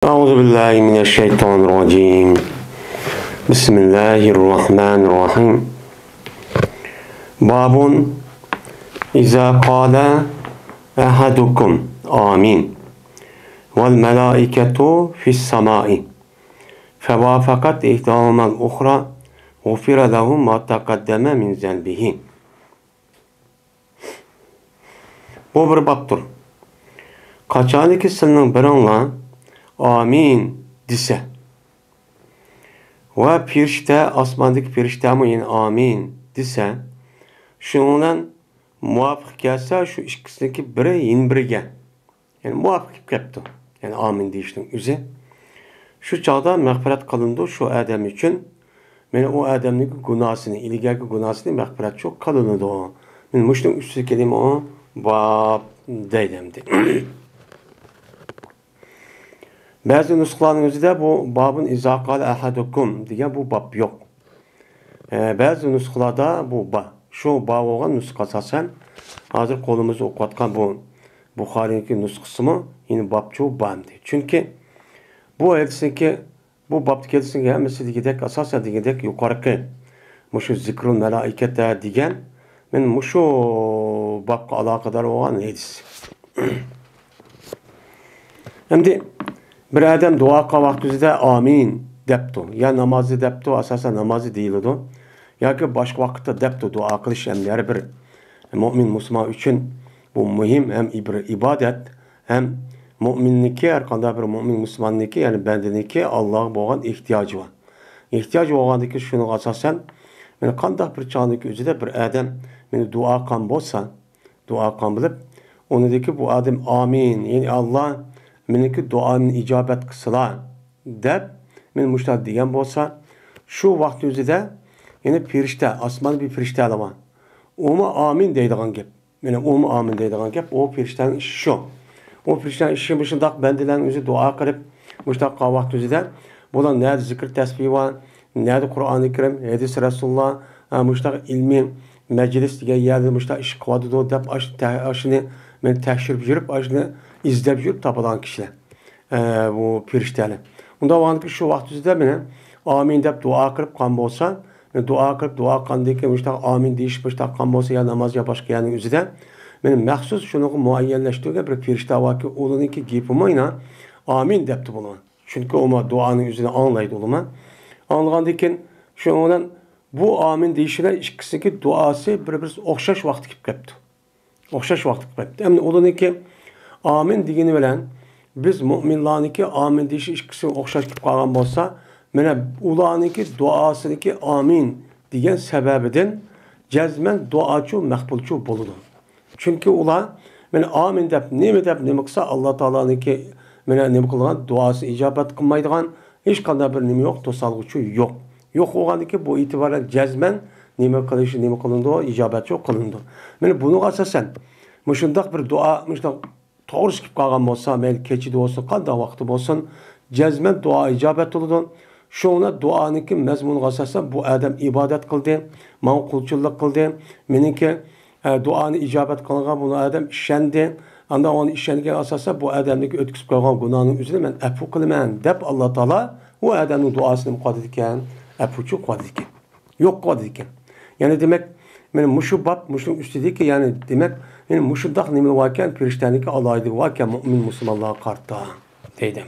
أعوذ بالله من الشيطان الرجيم بسم الله الرحمن الرحيم باب إذا قال أحدكم آمين والملائكة في السماء فوافقت إحداهما الأخرى غفر له ما تقدم من ذنبه. Bu bir babdır. Kaçaniki sizning biringlar amin dese ve firishta osmondagi firishtami yani amin desa, shundan muvofiq kelsa shu ikkisiniki biri yin biriga yani muvofiq kelibdi. Yani amin deyishning o'zi shu chog'da mag'firat qilindi shu odam uchun. Men o odamning gunohini, ilgargi gunohini mag'firat shu qilindi. Men mushning ustiga keldim o bab deydimdi. Bazı nüsxaların özüde bu babın izaqal ahadukum degan bu bab yok. Bazı nüsxalarda bu bab. Şu bab olan nüsxa asasen hazır kolumuzda okuyatkan bu Buxariyning nüsxası mı? Yine bab çoğu babdı. Çünkü bu elsinki bu bab kelsinki hemmesi digidek asasen digidek yukarıki muşu zikrul melaikete digen men muşu babga alakadar olan hadis. Şimdi bir adam dua qilvaqtida amin debdi. Ya namazı debdi, asasen namazı değildi. Ya ki başka vakitte debdi dua qilish hem her bir mümin Müslüman için bu mühim hem ibadet hem müminniki her qanday bir mümin Müslümanniki yani bendeniki Allah'a bo'lgan ihtiyacı var. İhtiyacı olgandaki şunu asasen men qanday bir çağındaki özüde bir adam meni dua qilgan bo'lsa, dua qilgan bilib, onidagi bu adam amin yani Allah meniki duamın icabet kısıla deb men müştahid degan bo'lsa, şu vaqt o'zida yani firishta, osmon bir firishta alama. O'ma amin deydigan gap. Meni o'ma amin deydigan gap, o firishtaning ishi shu. O firishtaning ishi shundaq bandalarning o'zi duo qilib, müştahid qilgan vaqt o'zida bular nerede zikr tasbih va nerede Qur'oni Karim, hadis Rasululloh, müştahid ilmi meclis degan yerda müştahid ish qiladi deb ashini men tekshirib yurib, ashini izlep yürüp tapılan kişiler. Bu firişteli. Onda vardı ki şu vaxtizde mene amin deyip dua kırıp kan bolsa, dua kırıp dua kan deyip müştak amin deyiş müştak kan bolsa ya namaz ya başka yani üzide. Benim məxsus şunu muayyenleştirdiğim bir firişte var ki onun iki gipimine amin deyipti bunu. Çünkü o duanın üzerine anlaydı olma. Anlayandıkken şundan bu amin deyişine ikisindeki duası birbirine okşaş vakti kip kepti. Okşaş vakti kip kepti. Hem onun iki amin degeni bilen biz müminlarniki amin deyiş ikisi okşaş kip kalgan bolsa, mene ularniki duasıniki amin degen sebebiden cezmen duaçu mehbulçu boludu. Çünkü ular mene amin dep neme kısa Allah Taala'niki mene neme kılgan duası icabet kılmaydigan hiç kadar bir neme yok, tosalgıçı yok. Yok olgandaki bu itibaren cezmen neme kılışı neme kılındı, icabet yok kılındı. Mene bunu asasen müşundak bir dua, müşundak to'g'ri chiqib qolgan bo'lsa, mayli kechida bo'lsin, qanday vaqti bo'lsin, jazman duo ijobat bo'ladi. Shuna duoniki mazmuniga asosan bu odam ibodat qildi, men qulchilik qildi, meniki duoni ijobat qilgan bu odam ishondi. Anda onu ishongan asosan bu odamniki o'tkazib qo'ygan gunohning o'zini men afv qilaman deb Alloh taolo bu odamning duosini qiladi ekan, afvchi qiladi ekan. Yo'q qiladi ekan. Ya'ni demak men mushu bab mushning ustidagi yani demak men mushundaq nima varken firishtaniki alaydi varken mümin Müslümanlığa qarta deydim.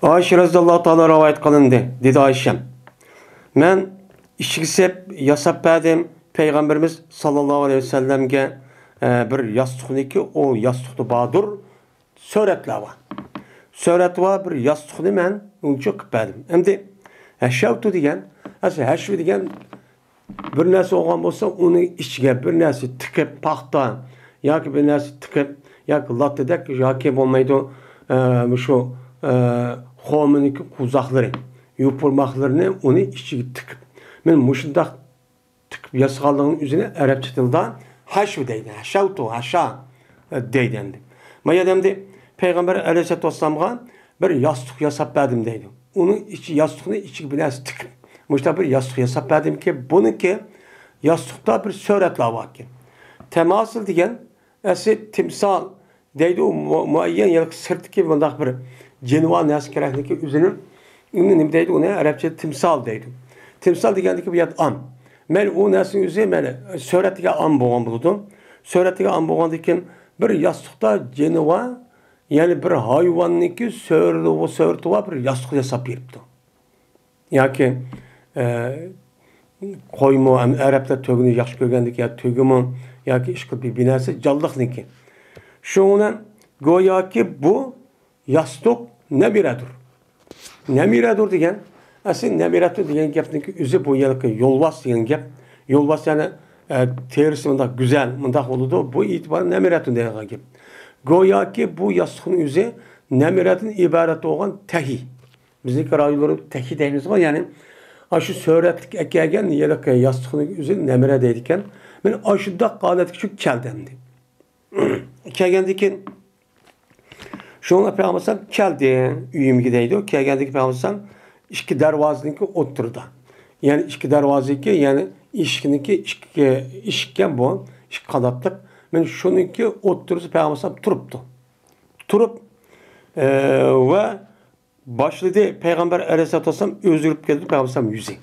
Ayşe radhiyallohu taala rivayet qilindi. Dedi Ayşem. Men ishqisib yasab berdim Peygamberimiz sallallohu aleyhi ve sellemge bir yastıqniki o yastıqni badur suratlar var. Surat var bir yastıqni men uncha qilib berdim. Endi hashavtu degan, hashvi degan bir narsa olgan bo'lsa, uni ichiga bir narsa tiqib, paxta yoki bir narsa tiqib, yoki latidek yoki bo'lmaydi, shu xo'miniki qo'zoqlari, yupurmoqlarini uni ichiga tiqib. Men mushundaq tiqib yasaganligini o'zini arabcha tilda hashv deydi. Hashawtu, hasha deydi endi. Mana endi Payg'ambar alayhisolatu vassalamga bir yostiq yasab berdim deydi. Onun içi yastıqni ichiga bir narsa tiqib Muşta bir yastık hesap verdim ki bununki yastıkta bir suratlar var ki. Temasıl diyen esi timsal deydi o muayyen yılık sırtki bundak bir cenva nesi kerekli üzünün ünlü deydi ona Arapça timsal deydi. Timsal degendeki bir yat am. Men o nesin üzü men söhrettige am boğan buludum. Söhrettige am boğandikin bir yastıkta cenva yani bir hayvanniki söğürtüva bir yastık yasap yeripti. Yaki koymu Araplar tögünü yaxşı görgəndiki ya tögümü yaki işkıl bir binası callıqniki. Şundan goya ki bu yastık nemiredir. Nemiredir degen aslında nemiredir degen gepniki üzü bu yılki yolvas degen gep. Yolvas yani terisi mındak güzel mındak oludu. Bu itibarı nemiredir degen gep. Goya ki bu yastığın üzü nemiretin ibaret olan tehi. Bizdeki rayuları tehi deyimiz var yani. Aşı söhretlik ekegen yeleke yastığın üzü nemire deydiken ben aşıda qalet şu keldemdi. Kegendiki şuna peygambersem keldi üyüm gideydi o kegendiki peygambersem işki dervazınki oturdu. Yani işki dervazınki yani işken bu iş kanatlık. Ben şununki oturdu peygambersem turuptu. Turup ve başladı Peygamber Aleyhisselatü Vesselam özgürüp geldi Peygambersem yüzü.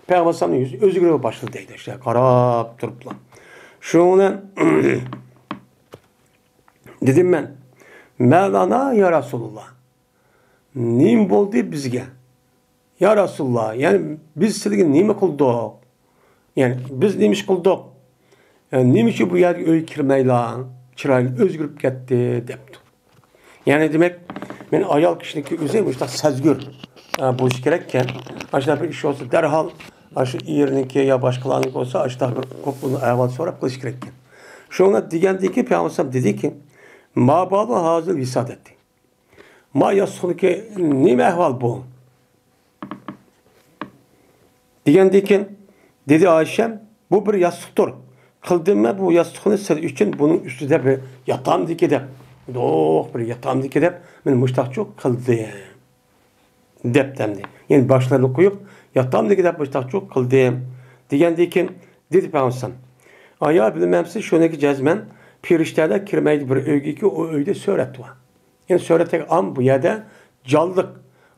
Peygambersem yüzü özgürüp başladı işte karab turupla. Şuna dedim ben Mevlana ya Resulullah nim boldu bizge ya Resulullah yani biz sizge nime kıldık yani biz neymiş kıldık yani neymiş bu yer öyle kirmeyla çıraylı özgürüp gitti depti. Yani demek ben ayal kişideki üzerine işte sezgür bu iş gerekken aşağı bir iş olsa derhal aşı yerinki ya başkalarınki olsa aşağı bir kopunu evvel sonra kılış gerekken. Şuna digendeki Peygamber dedi ki ma bağlı hazır visat etti. Ma yastığı ne mehval bu? Digendeki dedi Ayşem bu bir yastıktır. Kıldırma bu yastığını siz için bunun üstünde bir yatağım dikidip doğuk bir yatağım dikidip ben müştakçı kıldı. Deptemdi. Yani başlarını koyup yatağım dikidip müştakçı kıldı. Digendeki dedi Peygamber ayağı bilmemsiz şöyle cezmen pirişlerle kirmeydi bir övgü ki o öyde söhret var. Yani söhretek am bu yerde callık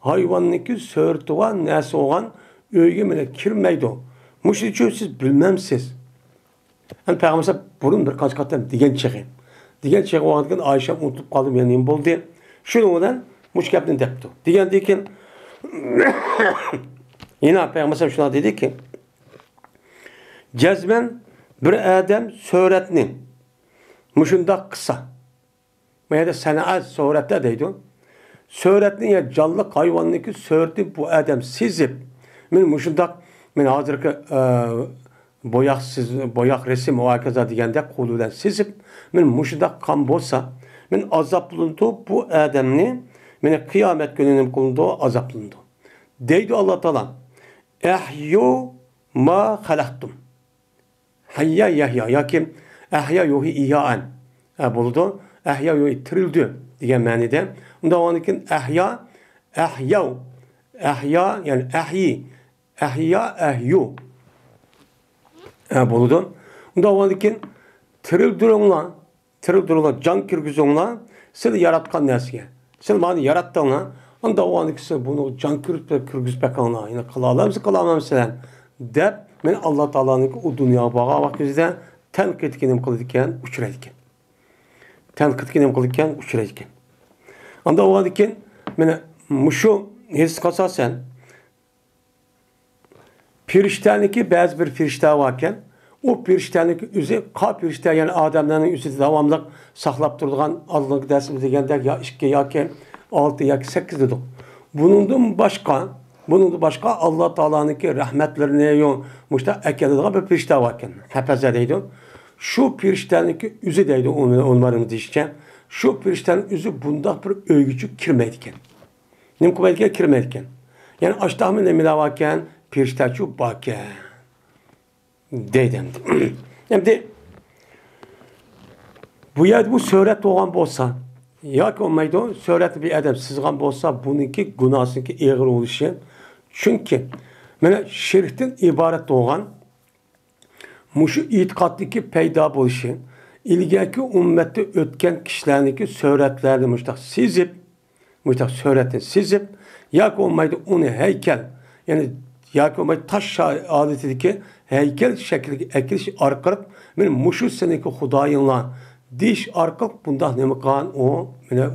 hayvanlık söhret var nesi olan övgü mene kirmeydi o. Muşi için siz bilmemsiz. Yani Peygamber burun bir kaç kattan digen çekin. Digen çekin o anken Ayşe unutup kaldım yani boldu. Şunu olan muşkepten depti. Digen diken yine Peygamber şuna dedi ki cezmen bir adam söhretini muşunda kısa. Meyde senaat söhretde deydi. Söhretini ya canlı hayvanlık söhretini bu adam sizip men muşunda men hazırki boyak resim o hakaza degende koludan sizip men muşunda kan bolsa men azaplındı bu adamni men kıyamet gününün kulundu azaplındı. Deydi Allah Teala ehyu ma halaktum. Hayya yahya yakim ahya yuhi ihya'an buldu ahya yuhi tirildi diye manide onda onukin ahya yani ahya ahyu buldu onda onukin tirildironla can kirgizonla siz yaratkan nesge siz mani yarattığına onda onukin bunu can kirgizpekanla yine kılalamsın dep men Allah Taala'nın o dünya bağa vakitde tenkit kenim kılırken uçurayken. Tenkit kenim kılırken uçurayken. Anda o vakitte men muşu his kasasen pirişteniki bazı bir pirişte varken o pirişteniki üzü ka pirişte yani adamların üzü devamlı saklap durduğun Allah'ın dersimiz degende ya 2 ya 6 ya 8 dedik. Bunun başka Allah Taala'nınki rahmetlerine yok. Muşta ekledıği bir pirişte varken. Hepeze deydi. Şu pirişteninki üzü deydi onların dişken. Şu piriştenin üzü bunda bir övgücü kirmeydiken. Nem kuvvetli kirmeydiken. Yani açtağımın emine varken pirişteçü bakken. Deydim. Şimdi bu yer bu söhret olan olsa ya ki olmaydı söhret bir adam sızgan olsa bununki günahsınki eğer oluşu. Çünkü mene şirkten ibaret olan muşu itikattaki peyda buluşu, ilgaki ümmetde ötken kişilerdeki suretlerini müştak suretini sizip, yak olmaydı onu heykel, yani yak olmaydı taş adetideki heykel şekli ekiliş arkalık, benim muşu seneki hudayınla diş arkalık bunda ne kan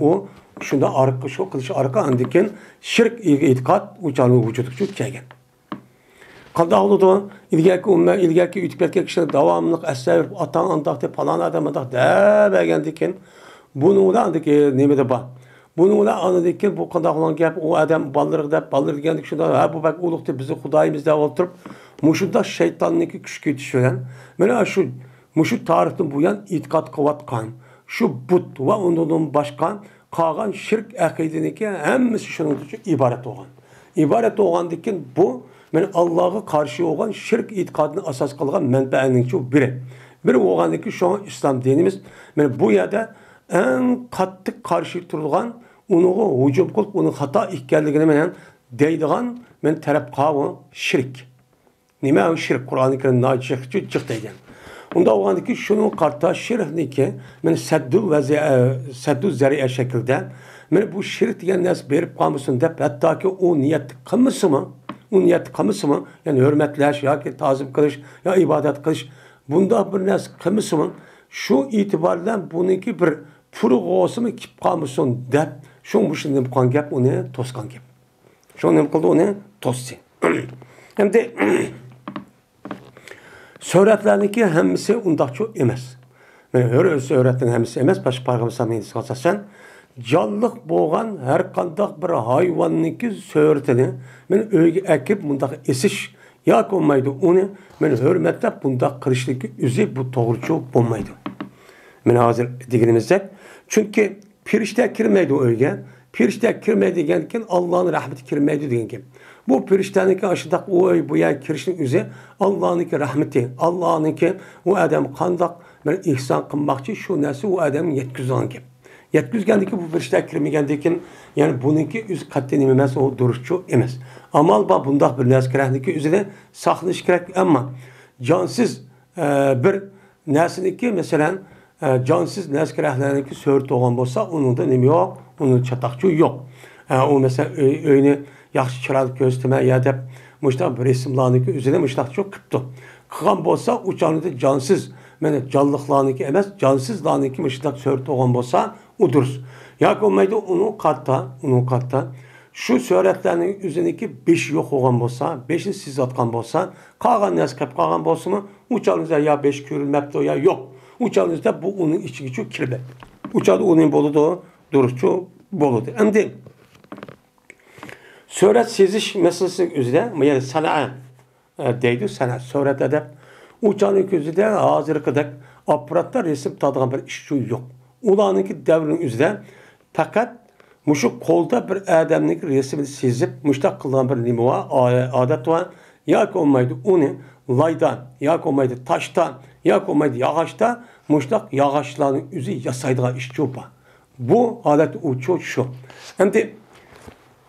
o şunda arka şu kılıç arka andiken şirk itikat uçanı vücuduk kegen. Qanday oldu? İlgaki ütüpetke kişiler davamlıq əsər atan andaqda falan adam andaq dəbəgəndikin bunu da andiki nemede ba. Bunu da anadikin bu qanday olan gap o adam balırıq da balır degandik şunda ha bu bak uluqda bizi Xudayımızda oturup muşunda şeytanniki küçük düşüren. Mana şu muşu tarixdən bu yan itiqad qıvatqan şu but ve ondan başqa qalğan şirk aqidiniki həmmisi şunun üçün ibaret olğan. İbaret olğandikin bu men Allah'a karşı olan şirk itikadını asas kılgan menbaaning şu biri. Biri olğandaki şu an İslam dinimiz men bu yerde en qattiq karşı turulgan onu hücum qılıp onun hata ikkenligini menen deydigan men taraf qağı şirk. Nima o şirk? Kur'an-ı Kerim'de çık deygen. Onda olğandaki şunun qarta şirkniki men seddu zari'a şekilde men bu şirk degan narsa berip qalmışsın dep hatta ki o niyet qılmışsın o niyet qılmışsın yani hürmetleş yoki tazim qilish ya ibadet qilish bunda bir narsa qılmışsın şu itibardan buniki bir puruq olsun kip qalmışsın dep şun bu şimdi bu gap onu toskan gap. Şun nima qildi onu tosdi. Hem de Söhretlerindeki hemmisi undaqçı emas. Men hör söhretlerin hemmisi emas, başqa pargamızdan asasen canlıq bolğan her qandaq bir hayvanniki söhretini men öyge ekip mundaq esiş yak olmaydı onu men hürmetlep bundaq qilishlik üzü bu toğrucu bolmaydı. Men hazır deganimizde çünkü pirişte kirmeydi o öyge. Pirişte kirmeydi deganken Allah'ın rahmeti kirmeydi degan. Bu pirişteniki aşıdak o bu ya kirişlik üzü Allah'ınki rahmeti, Allah'ınki o adam qandaq bir ihsan qılmaqçı şu narsa o adam yetkizgan gap. Yetkizgandiki bu pirişte kirmegandikin yani bununki üz qat'ini emas o duruşçu emas. Amal ba bundaq bir narsa kerakniki üzüne saqlash kerak ama cansız bir narsaniki mesela cansız narsa keraklarniki söhret olgan bolsa onun da nima yo'q, onun çataqçı yok. O mesela öyni yaxshi chiroyli ko'rsatma ya deb muştaq bir resimlarniki üzerine muştaq çok qıptı. Qılgan bolsa uçanıda cansız, mana canlıqlarniki emas, cansızlarniki muştaq söhret olgan bolsa o durus. Yoki olmaydı onun qatta şu söhretlerinin üzerindeki 5 yok olgan bolsa, 5'ini siz atgan bolsa, qalğan narsa qilib qalğan bolsa uçanızda ya 5 ko'rilmabdi ya yok. Uçanızda bu onun içiga kirdi. Uçadı onun boludu, duruşçu boludu. Endi Söhret seziş meselesi üzerinde, yani sana'a deydi, sana'a. Söhretlerde uçanın üzerinde hazır kadar aparatlar resim tadığan bir iş yok. Ulanınki devrin üzerinde fakat muşu kolda bir adamın resmini sezip muştaq kılan bir nima var, adet var. Ya olmaydı onu laydan, ya olmaydı taştan, ya olmaydı yağaçta muştaq yağaçların üzü yasaydığı iş yok. Bu adet uçuyor şu. Şimdi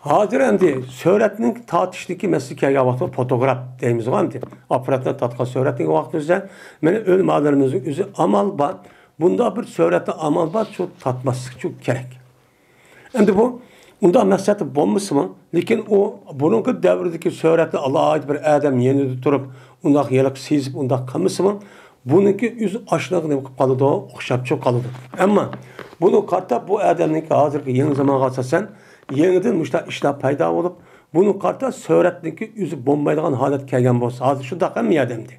hazır endi söhretning tatişdiki mesleki yavaşta fotoğraf deyimiz var mı? Aparatla tatqa söhretning vaqtida meni ölmələrimizin üzü amal var. Bunda bir söhretdə amal var, çok tatmaslık çok gerek. Endi bu bunda məqsədi bolmasmı? Lakin o bununki dövrdəki söhretdə alayid bir adam yenide turup undaq yelib sezib undaq qılmasmı? Bununki üzü aşlıq nima qılıb qalıdı, oxşab çok qalıdı. Amma bunu qarta bu adamninki hazırki yeni zamana asasen yeniden müştaq işler payda olup bunu qarta söhretdeki üzü bombaydigan holat kelgan bolsa hozir shundaq ham adamdi.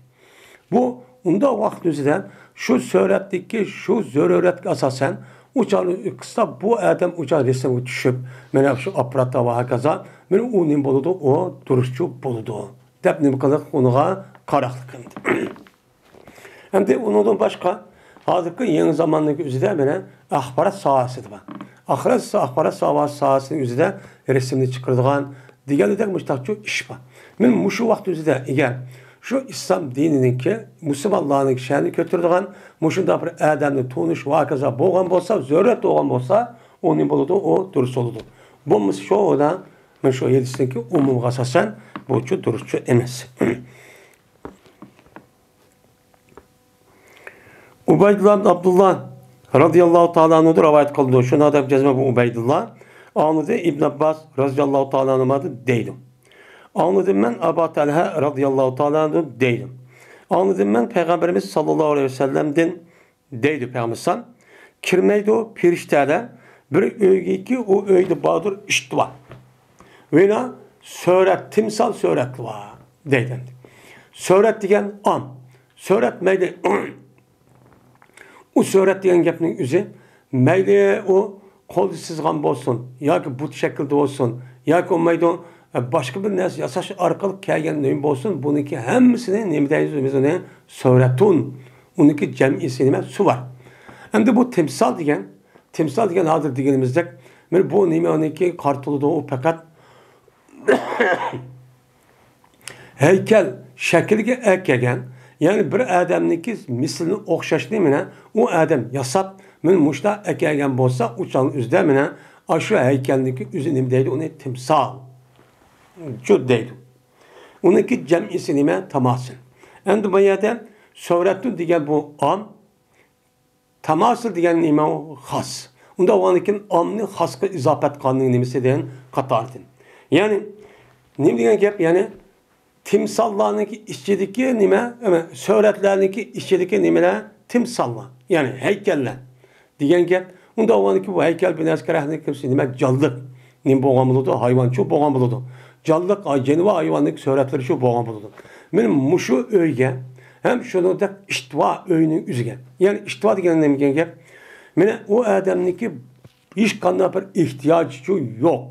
Bu unda vaqt üzrə şu söhretdeki şu zöruretga asasen uçanı kısa bu adam uçan resmi düşüp mana şu aparatda ve hakaza men u nim boludu o duruşçu boludu. Dep nim qılıq onuğa qaraqlıq qıldı. Hem de ondan başqa hazırki yeni zamandaki üzrə mana axbarat sahəsi var. Axbarat sahəsinin üzrə resimni çıxırdığan digərlərdə müştaq çox iş var. Men muşu vaxt üzrə əgər şu İslam dinininki Müslümanların şəni götürdüğən muşunda bir adamı tonuş vakaza bolğan bolsa, zörət olğan bolsa, onun boludu o durus oludu. Bu şu oda men şu yedisindeki umum asasen bu şu durusçu emas. Ubeydullah ibn Abdullah radıyallahu ta'ala anhu'dur rivayet kıldı. Şunu adam cezme bu Ubeydullah. Anladı İbn Abbas radıyallahu ta'ala anhu'da değilim. Anladım ben Ebu Talha radıyallahu ta'ala anhu değilim. Anladım ben Peygamberimiz sallallahu aleyhi ve sellem'den değdi Peygamberimiz. Kirmeydi o pirişteler bir öykü ki o öyde bağdır işte var. Ve söret, timsal söretli var deydim. Söret diyen am. Söret meyli o söret diyen gepinin üzü meyli o kol sızgan olsun ya ki bu şekilde olsun ya ki o meyli başka bir nes yasaş arkalık kelgen neyim olsun bununki hemsini neyimdeyiz biz onu söretun onunki cem'isi su var. Hem de bu timsal diyen hazır diyenimizde bu neyim onunki kartılıda o fakat heykel şekilge ekegen yani bir adamniki mislini okşaş değil mi ne? O adam yasap men muşta ekegen bolsa uçan üzde mi ne? Aşı heykelindeki üzünümdeydi onu timsal. Cüddeydi. Onunki cem'isi nime tamasın. Endi bu yerde söğrettu diyen bu am tamasıl diyen nime o has. Onda onunkin amni haskı izafet kanını nimesi diyen katardın. Yani ne diyen gep yani timsallarınki işçideki nime ama söğretlerinki işçideki nimeler timsallar. Yani heykeller. Diyen gep onda onunki bu heykel bir neskerahını kimse nime callık. Nim boğan buludu, hayvan çok boğan buludu. Callık, cenva hayvanlık söğretleri çok boğan buludu. Benim muşu öyge hem şunu da iştva öyünün üzüge. Yani iştva diyen ne diyen gep mene o adamniki hiç kanına bir ihtiyacı yok.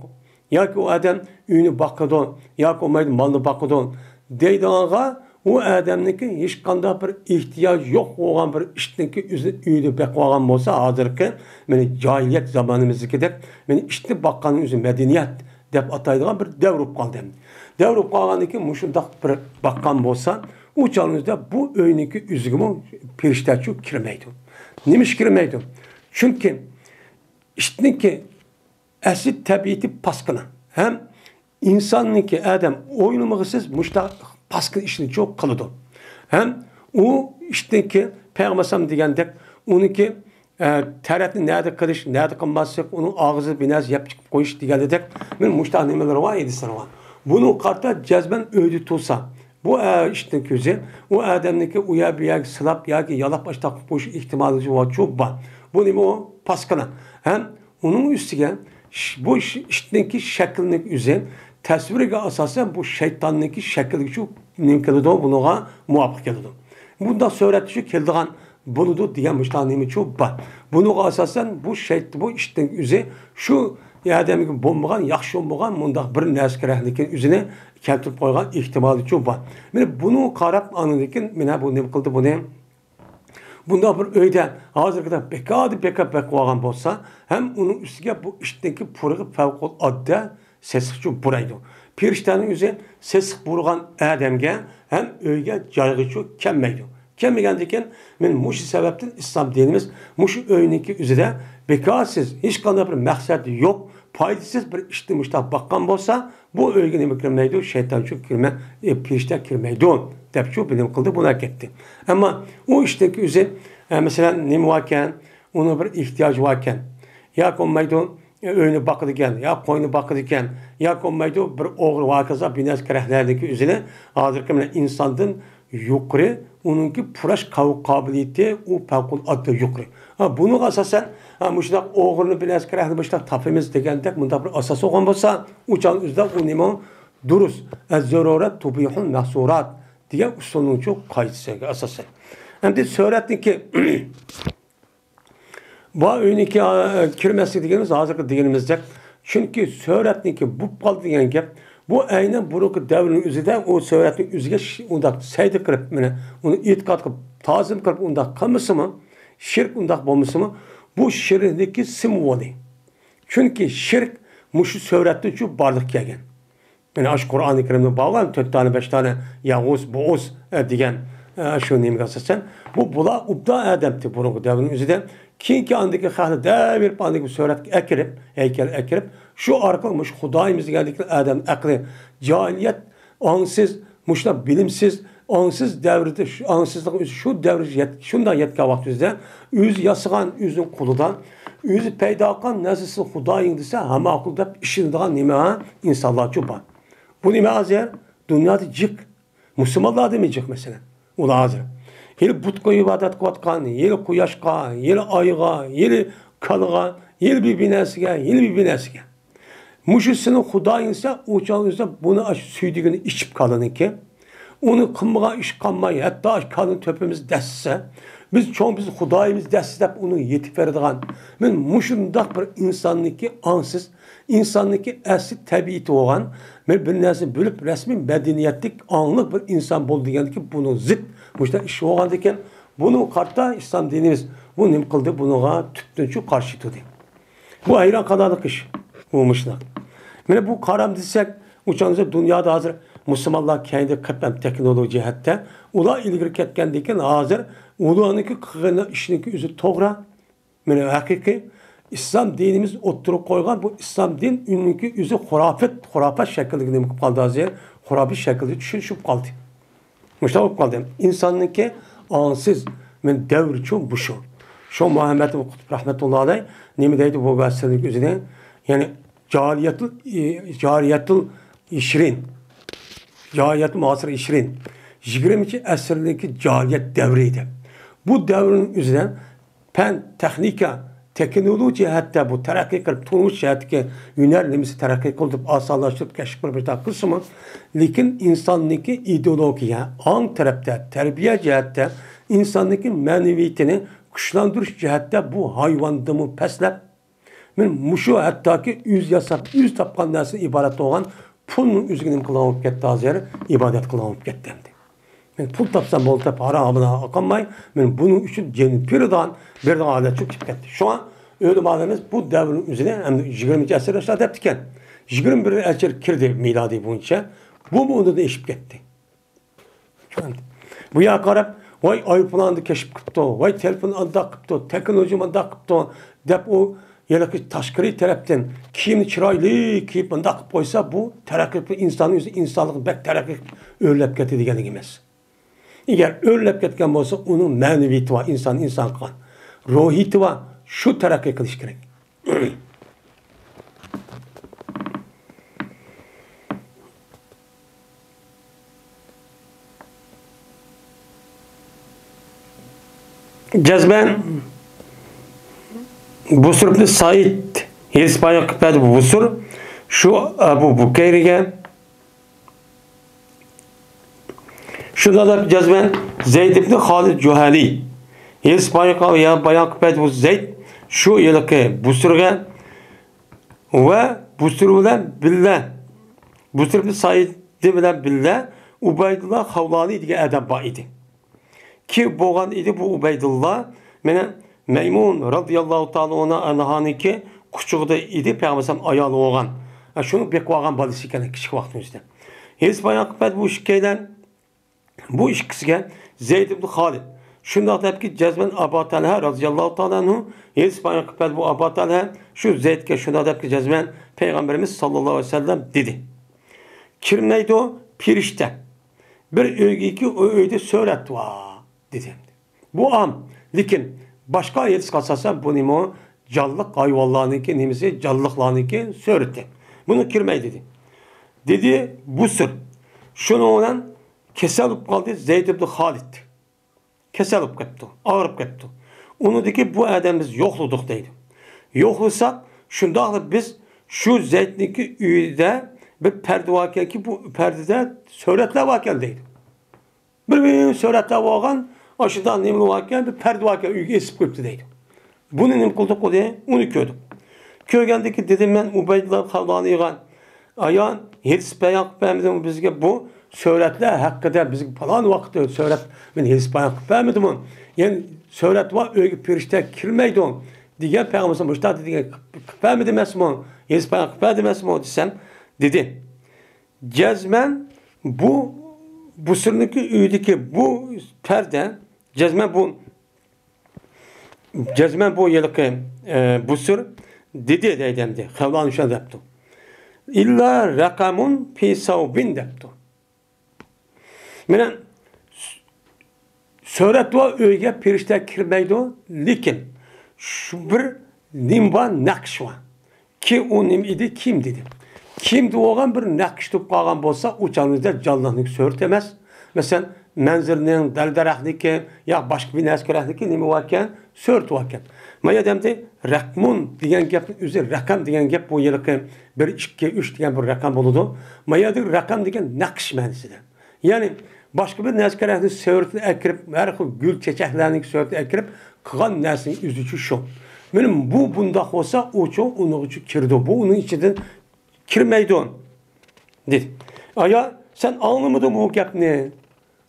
Ya ki o adam ünü bakıdon, ya ki o malını bakıdon. Deydanğa o adamniki hiç kanına bir ihtiyaç yok olan bir işteki ünü bekvagan olsa hazırki mene cahiliyet zamanımızdaki de mene işte bakkanın üzü medeniyet dep ataydıgan bir devrup kaldı. Devrup kalganiki muşundak bir bakkan olsa o çalınızda bu öyneki üzgümü pirişterçu kirmeydi. Nimiş kirmeydi? Çünkü işteki esit tabiati paskına. Hem insanınki adam oynamakısız muşta paskın işini çok kalıdı. Hem o işteki Peygamber degendek onunki teretini nerede kırış, nerede kılmazsak onun ağzı binaz yap çıkıp koyuş degendek ben muşta nimeleri var, edisleri var. Bunu karta cezben öğüdü tutsa bu işteki yüzü o adamdaki uya bir yer sılap ya ki yalap baş takıp koyuş ihtimali var çok var. Bu nime o paskına. Hem onun üstüne bu işteki şekillik üzere tasvirge asasen bu şeytanlık şekillik şu nimkeli do buna muvaffak geldi. Bunda söyletici keldiğan buludu diyen müştanimi çok var. Bunu asasen bu işteki üzere şu adamın bombagan yaxşı olmagan mundaq bir neskerahlikin üzerine keltirip koygan ihtimali çok var. Mene bunu qarab anıdikin mene bu ne kıldı bunu bunda bir öyde hazırda bekap olgan bolsa hem onun üstüge bu işteki purğu fevkalade sesixçu buraydı. Piriştenin üzerine sesix burgan adamga hem öyge caygıçu kemmeydi. Kemmegendeken men muşu sebepten İslam dinimiz muşu öyneki üzerinde bekarsız hiç kanı bir maksat yok. Faydasız bir işte müştah bakkan bolsa bu öyge ne kirmeydi? Şeytan çok kirme, pirişte kirmeydi. Depçu bilim kıldı buna gitti. Ama o işteki üzerine mesela ne varken ona bir ihtiyaç varken ya konmaydı öyle bakıdırken ya koyunu bakıdırken ya konmaydı bir oğul varkasa bines kerehlerdeki üzerine hazırken insanın yukarı onunki puraş kabiliyeti o pakul adı yukarı. Bunu asasen müştak oğulunu bines kerehli müştak tapimiz degende bunda bir asası olan olsa uçan üzde o nemo duruz. Ez-zororat tubihun nasurat diye usulünün çok kayıtsız asasen. Hem de söylettin ki bu öyneki kirmesi diyenimiz hazır diyenimizde çünkü söylettin ki bu pal diyen gep bu aynen buruk devrinin üzerinde o söylettin üzerine onda seydi kırıp onu itikat kırıp tazim kırıp onda kalması mı şirk onda bulması mı bu şirkteki simvoli. Çünkü şirk muşu söylettin şu barlık gelgen. Yani aşk Kur'an-ı Kerim'de bağlan 4 tane 5 tane Yavuz, Boğuz diyen şu neyim gazetesen bu bula ubda adamtı burun devrinin üzerinde ki andaki hali devir pandaki söylet ekirip heykel ekirip şu arkalmış Hudayimiz geldikleri adam aklı cahiliyet ansız muşta bilimsiz ansız devrde, ansızlık şu devri şundan yetken vaktimizde yüz yasıgan yüzün kuludan yüzü peyda kan nezisi Hudayın dese hama akıl dep işindiğin nime insanlar çoban. Bu nime azer dünyada cık. Müslümanlar demeyecek mesela. Ula hazır. Yeri butku ibadet kıvatkan, yeri kuyaşka, yeri ayıga, yeri kalıga, yeri bir binesiga, yeri bir binesiga. Muşusunu Hudayınsa, uçağınsa bunu aç süydüğünü içip kalın ki, onu kımığa iş kanmayı, hatta aç kalın töpümüz desse, biz çoğun biz Hudayımız desse de onu yetip verdiğin. Ben muşundak bir insanlık ki ansız, insanlık ki asli tabiiti olan, ben bir nesini bölüp resmi medeniyetlik anlık bir insan buldu yani ki bunu zıt, muşta iş oğandayken, bunu kartta İslam dinimiz, bu nim kıldı, buna tüptünçü karşı tutdu. Bu ayran kadarlık iş, bu muşlak. Yani bu karam desek, uçağınızda dünyada hazır, Müslümanlar kendi kıpem teknoloji hatta, ula ilgili ketkendeyken hazır, ulanıki kığına işiniki üzü toğra, yani hakiki, İslam dinimiz oturup koygan, bu İslam din ünlüki üzü hurafet şekilde gidip kaldı hazır, hurafi şekilde düşünüp kaldı. Müştahap kaldı. İnsanlıki ansız, yani devri çoğun bu şu. Şu Muhammed Kutup rahmetullahi aleyh, nemedeydi bu gazetenin üzerine, yani Cariyetul İşrin. Cariyetul Masır İşrin. 22 əsrindeki cariyet devriydi. Bu devrin üzerine pen, texnika, teknoloji hatta bu terakki kılıp turmuş cihetki yönerlimisi terakki kılıp asallaştırıp keşif bir kısmı. Lakin insanlık ideolojiye, an tarafta, terbiye cihette insanlık meneviyetini kuşlandırış cihette bu hayvandımı peslep men muşu hatta ki yüz yasap, yüz tapkan nasıl ibadet olan pulun üzgünüm kılanıp gitti hazır, ibadet kılanıp gitti. Men pul tapsam bol tap haramına akanmay, men bunun için cennet bir adet çok gitti. Şu an ölüm adamız bu devrin üzerine hem 20. asır aşağı teptiken 21. asır kirdi miladi bunca. Bu bunu da eşip gitti. Bu ya karab vay ayıplandı keşif kıptı, vay telefon anda kıptı, teknoloji anda kıptı, dep o yani taşkiri taraftan kimini çıraylı kiyip anda kıp koysa bu terakki insanın yüzü insanlık bek terakki öğrelep gitti degeni emas. Eğer öğrelep ketken olsa onun meneviyeti var, insan kan. Ruhiyeti var, şu terakki kılış gerek. Cezben Busr'da Said İspanya kıptadı bu Busr şu Abu Bukayri'ge şurada da cezben Zeyd ibn Halid Cuhali İspanya ya bayan kıptadı bu Zeyd şu yılki Busr'ga ve Busr bilen billah Busr ibn Said bilen billah Ubeydullah Havlani diye adam var idi. Ki boğan idi bu Ubeydullah mene Meymun radıyallahu ta'ala ona anahaniki küçüğde idi peygamberim ayalı oğan. Şunu bek oğan balısı iken küçük vaktimizde. Hizbaya kıpet bu işkeyden bu işkisigen Zeyd ibn Halid. Şunda da ki Cezmen Abu Talha radıyallahu ta'ala anhu Hizbaya kıpet bu Abu Talha şu Zeyd'ke şunda da ki Cezmen peygamberimiz sallallahu aleyhi ve sellem dedi. Kim neydi o? Pirişte. Bir övgü ki o öyde söylet var dedi. Bu am. Lakin başka ayet kalsasa bu nimo callık hayvallarınki nimisi callıklarınki söyletti. Bunu kirmey dedi. Dedi bu sır. Şunu olan keselup kaldı Zeyd ibn Halid. Keselup gitti. Ağırıp gitti. Onu dedi ki bu adamımız yokluduk dedi. Yoklusak şunda biz şu Zeyd'ninki üyde bir perde varken ki bu perdede söyletler varken dedi. Bir söyletler varken aşıdan nemli varken bir perde varken üyge esip koyuptu deydi. Bunu nem kıldık o diye onu köydük. Köygendeki dedim ben Ubeydullah Havlani'ye ayağın hirs beyan kıpayamadım bizge bu söyletler hakkında bizim falan vakitte söylet ben hirs beyan kıpayamadım on. Yani söylet var öyle pirişte kirmeydi on. Diye peygamberim müştah dedi kıpayamadım esmon. Hirs beyan kıpayamadım esmon desem dedi. Cezmen bu sırrındaki üydeki bu perde Cezmen bu yılki bu sır dedi deydemdi. Havlan uşan deptu. İlla rakamun fi savbin deptu. Menen Surat va uyga perişte kirmeydi. Lekin şu bir nimba nakş var. Ki o nim idi kim dedi. Kimdi oğan bir nakş tutup kalgan bolsa uçağınızda canlılık sörtemez. Mesela menzilinin delderakniki ya başka bir neskerakniki nimi varken sört varken. Maya demdi rakmun diyen gapın üzeri rakam diyen gap bu yılki 1, 2, 3 diyen bir rakam buludu. Maya de rakam diyen nakş mensidir. Yani başka bir neskerakni sörtünü ekirip her gül çiçeklerini sörtünü ekirip kıgan nesinin üzücü şu. Benim bu bunda olsa o çok onun için kirdi. Bu onun içinden kirmeydi on. Dedi. Aya sen anlamadın bu gap ne?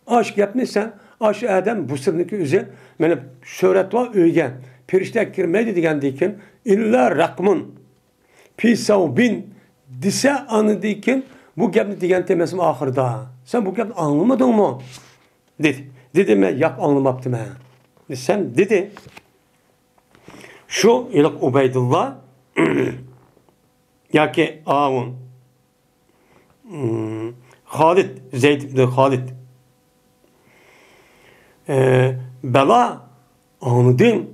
Aşk yapmışsan, aşk adam bu sırniki üzeri. Benim şöhret var öygen. Perişte kirmeydi diyen dikin. İlla rakmun. Pisav bin. Dise anı dikin. Bu gap diyen temesim ahırda. Sen bu gap anlamadın mı? Dedi. Dedim ben yap anlamaktım ben. Sen dedi. Şu ilk Ubeydullah ya ki Avun Halid Zeyd ibn Halid bela anladım.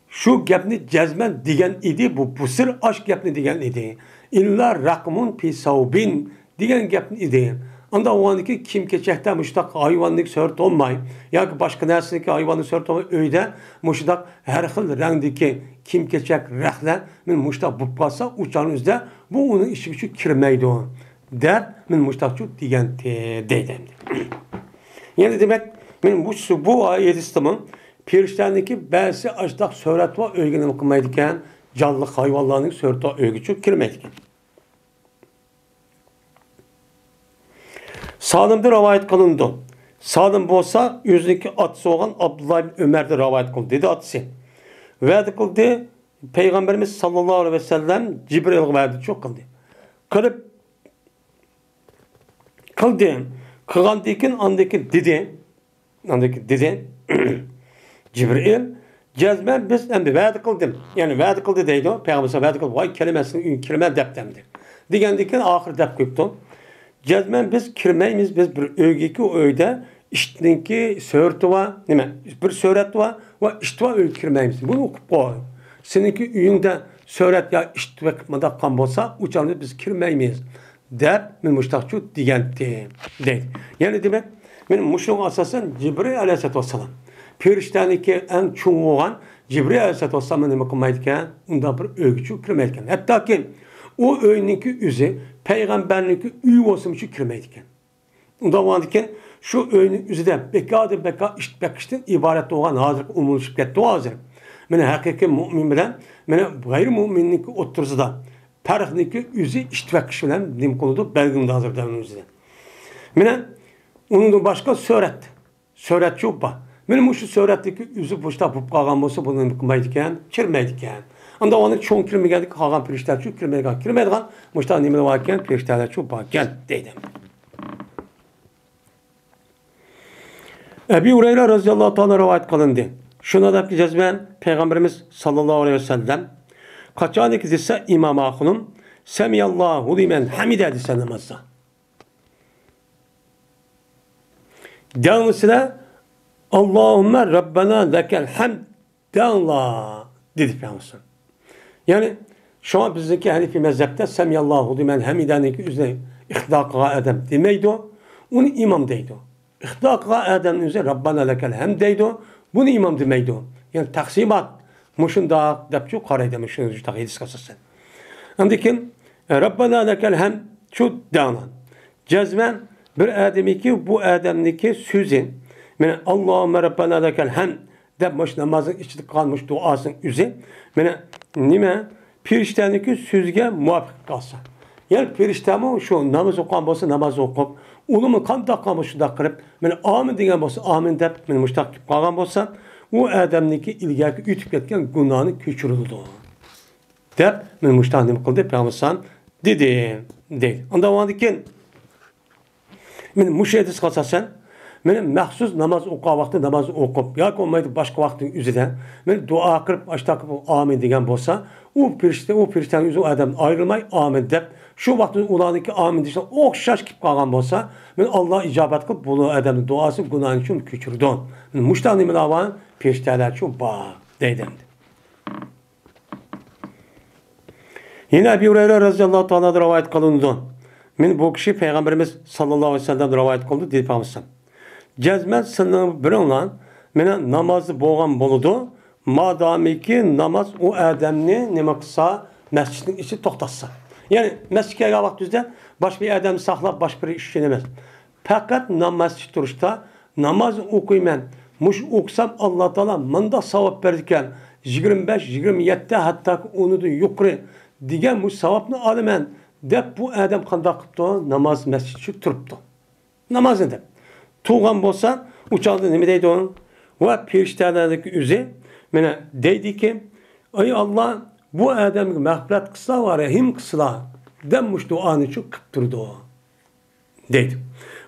Şu gapni cezmen diyen idi bu sır aşk gapni diyen idi. İlla rakmun pi savbin diyen gapni idi. Anda o andaki kim keçekte müştak hayvanlık sört olmay. Ya başka nersindeki hayvanlık sört olmay. Öyde müştak her hıl rengdeki kim keçek rehler min müştak bu kalsa uçağınızda bu onun işi gücü kirmeydi o. Der min müştakçu diyen deydem. Yani demek min bu ayet istamın periştendeki belsi açtak söhret var öygünü okumaydıken canlı hayvanlarının sört var öygücü kirmeydiken. Salim'de rivayet kılındı. Salim bolsa yüzdeki atısı olan Abdullah bin Ömer'de rivayet kılındı. Dedi atısı. Verdi kıldı. Peygamberimiz sallallahu aleyhi ve sellem Cibril'e verdi. Çok kıldı. Kıldı. Kıgandikin andaki dedi. Cibril cezmen biz emdi verdi kıldım. Yani verdi kıldı deydi o. Peygamberimiz verdi kıldı. Vay kelimesini kelime deptemdi. Digendikin ahir dep kıyıptı. Cezmen biz kirmeyimiz biz bir öygeki o öyde iştinki sörtü var, nime? Bir söhret var ve işte var öy kirmeyimiz. Bunu okup koy. Seninki üyünde söhret ya işte kıpmada kan bolsa uçağını biz kirmeyimiz. Der min müştakçu digenti. Değil. Yani demek benim muşluğun asasen Cibril aleyhisselatü vesselam. Perişteniki en çoğu olan Cibril aleyhisselatü vesselam'ın nime kılmaydıkken ondan bir öygücü kirmeydikken. Hatta ki o öynünki üzü peygamberlik üy olsun için kirmeydikken. Ondan vardikken şu öynün üzüden beka işitbekişten ibaret olan hazır umul şirkette o hazır. Mene hakiki mümin bilen mene gayri müminlik otursa da perhniki üzü işitbekiş bilen nim konuda belgimde hazır devrin üzüden. Mene onun da başka söhret çok var. Mene şu söhretteki üzü boşta bup kalgan olsa bunu kılmaydikken kirmeydikken. Anda onun çoğun kirmeyendik kalan perişteler çok kirmeydikken muşta nimeli varken perişteler çok varken dedim. Ebu Hureyre radıyallahu anh'a rivayet kılındı. Şuna da cezben Peygamberimiz sallallahu aleyhi ve sellem kaçaneki dese İmam Ahunum Semiyallahu limen hamide dese namazda. Devamısıyla Allahümme Rabbena lekel hamd de Allah dedi Peygamber. Yani şu an bizdeki Hanefi mezhepte Semiyallahu limen hamide'nin üzerine ihdaka edem demeydi o. Onu imam deydi o. İhdaka edemin üzerine Rabbena lekel hamd deydi o. Bunu imam demeydi o. Yani taksimat muşunda depçu karay demiş. Şunu işte hadis kasasın. Andikin Rabbena lekel hamd şu danan. Cezmen bir ademi ki bu ademdeki sözün yani Allahümme Rabbena lekel hamd demiş namazın içinde kalmış duasın üzerine yani nime periştendeki sözge muvaffak kalsa. Yani periştemi şu namaz okuyan bolsa namaz okup ulumu kanda kalmış da kırıp yani amin diyen bolsa amin dep yani müştakip kalgan bolsa o adamdaki ilgaki ütüp ketken günahını küçürüldü. Dep yani müştakip kıldı Peygamber dedi değil. Ondan vardı ki yani müşahedis kalsa sen meni maxsus namoz o'qigan vaqtda namoz o'qib yoki bo'lmaydi boshqa vaqtning o'zida meni duo qilib ashtaqib amin degan bo'lsa, u firishtaning o'zi odam ayrilmay amin deb shu vaqtda ularniki amin desa o'xshash kelib qolgan bo'lsa, men Alloh ijobat qilib bu odamning duosi gunohini uchun kechirdi. Mushtani bilan firishtalar shu bor deydi. Yine Ebu Hureyre radıyallahu ta'ala rivayet kılındı. Men bu kişi Peygamberimiz sallallahu aleyhi ve sellem rivayet kıldı deyip almışsam. Cezmen sınırı bir olan mene namazı boğan boludu. Madamiki namaz o adamni nima kısa mescidin içi toxtatsa. Yani mescidge vaqt düzde baş bir adam saxlab baş bir iş işlemez. Fakat namaz turuşta namaz okuyman. Muş okusam Allah Teala manda savab berdiken 25-27 hatta onu da yukarı degan bu savobni olaman deb bu odam qanday qilibdi? Namoz masjidga turibdi. Namozni deb. Tug'an bo'lsa, uchalda nima deydi u? Va firishtalarning o'zi mana deydiki, "Ey Alloh, bu odamga mag'firat qilsa va rahim qilsa" deb mush duoni shu qilib turdi. Deydi.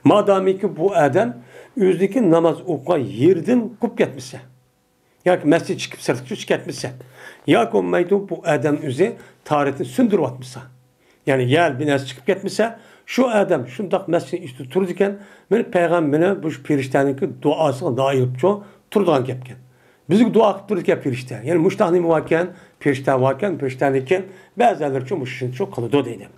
Madamiki bu odam o'zidagi namoz o'qigan yerdan qolib ketmasa, yoki masjid chiqib sirtga chiqib ketmasa, yoki olmaydi bu odam o'zi tarihini sündürüp atmışsa. Yani yer binası çıkıp gitmişse şu adam şundak mesleğin üstü tururken benim peygamberine bu pirişteniki duasına dair çok turdan kepken. Bizim dua kıp dururken pirişten. Yani muştahni varken, pirişten varken, pirişteniki bazıları çok muşun çok kalıdı deydim.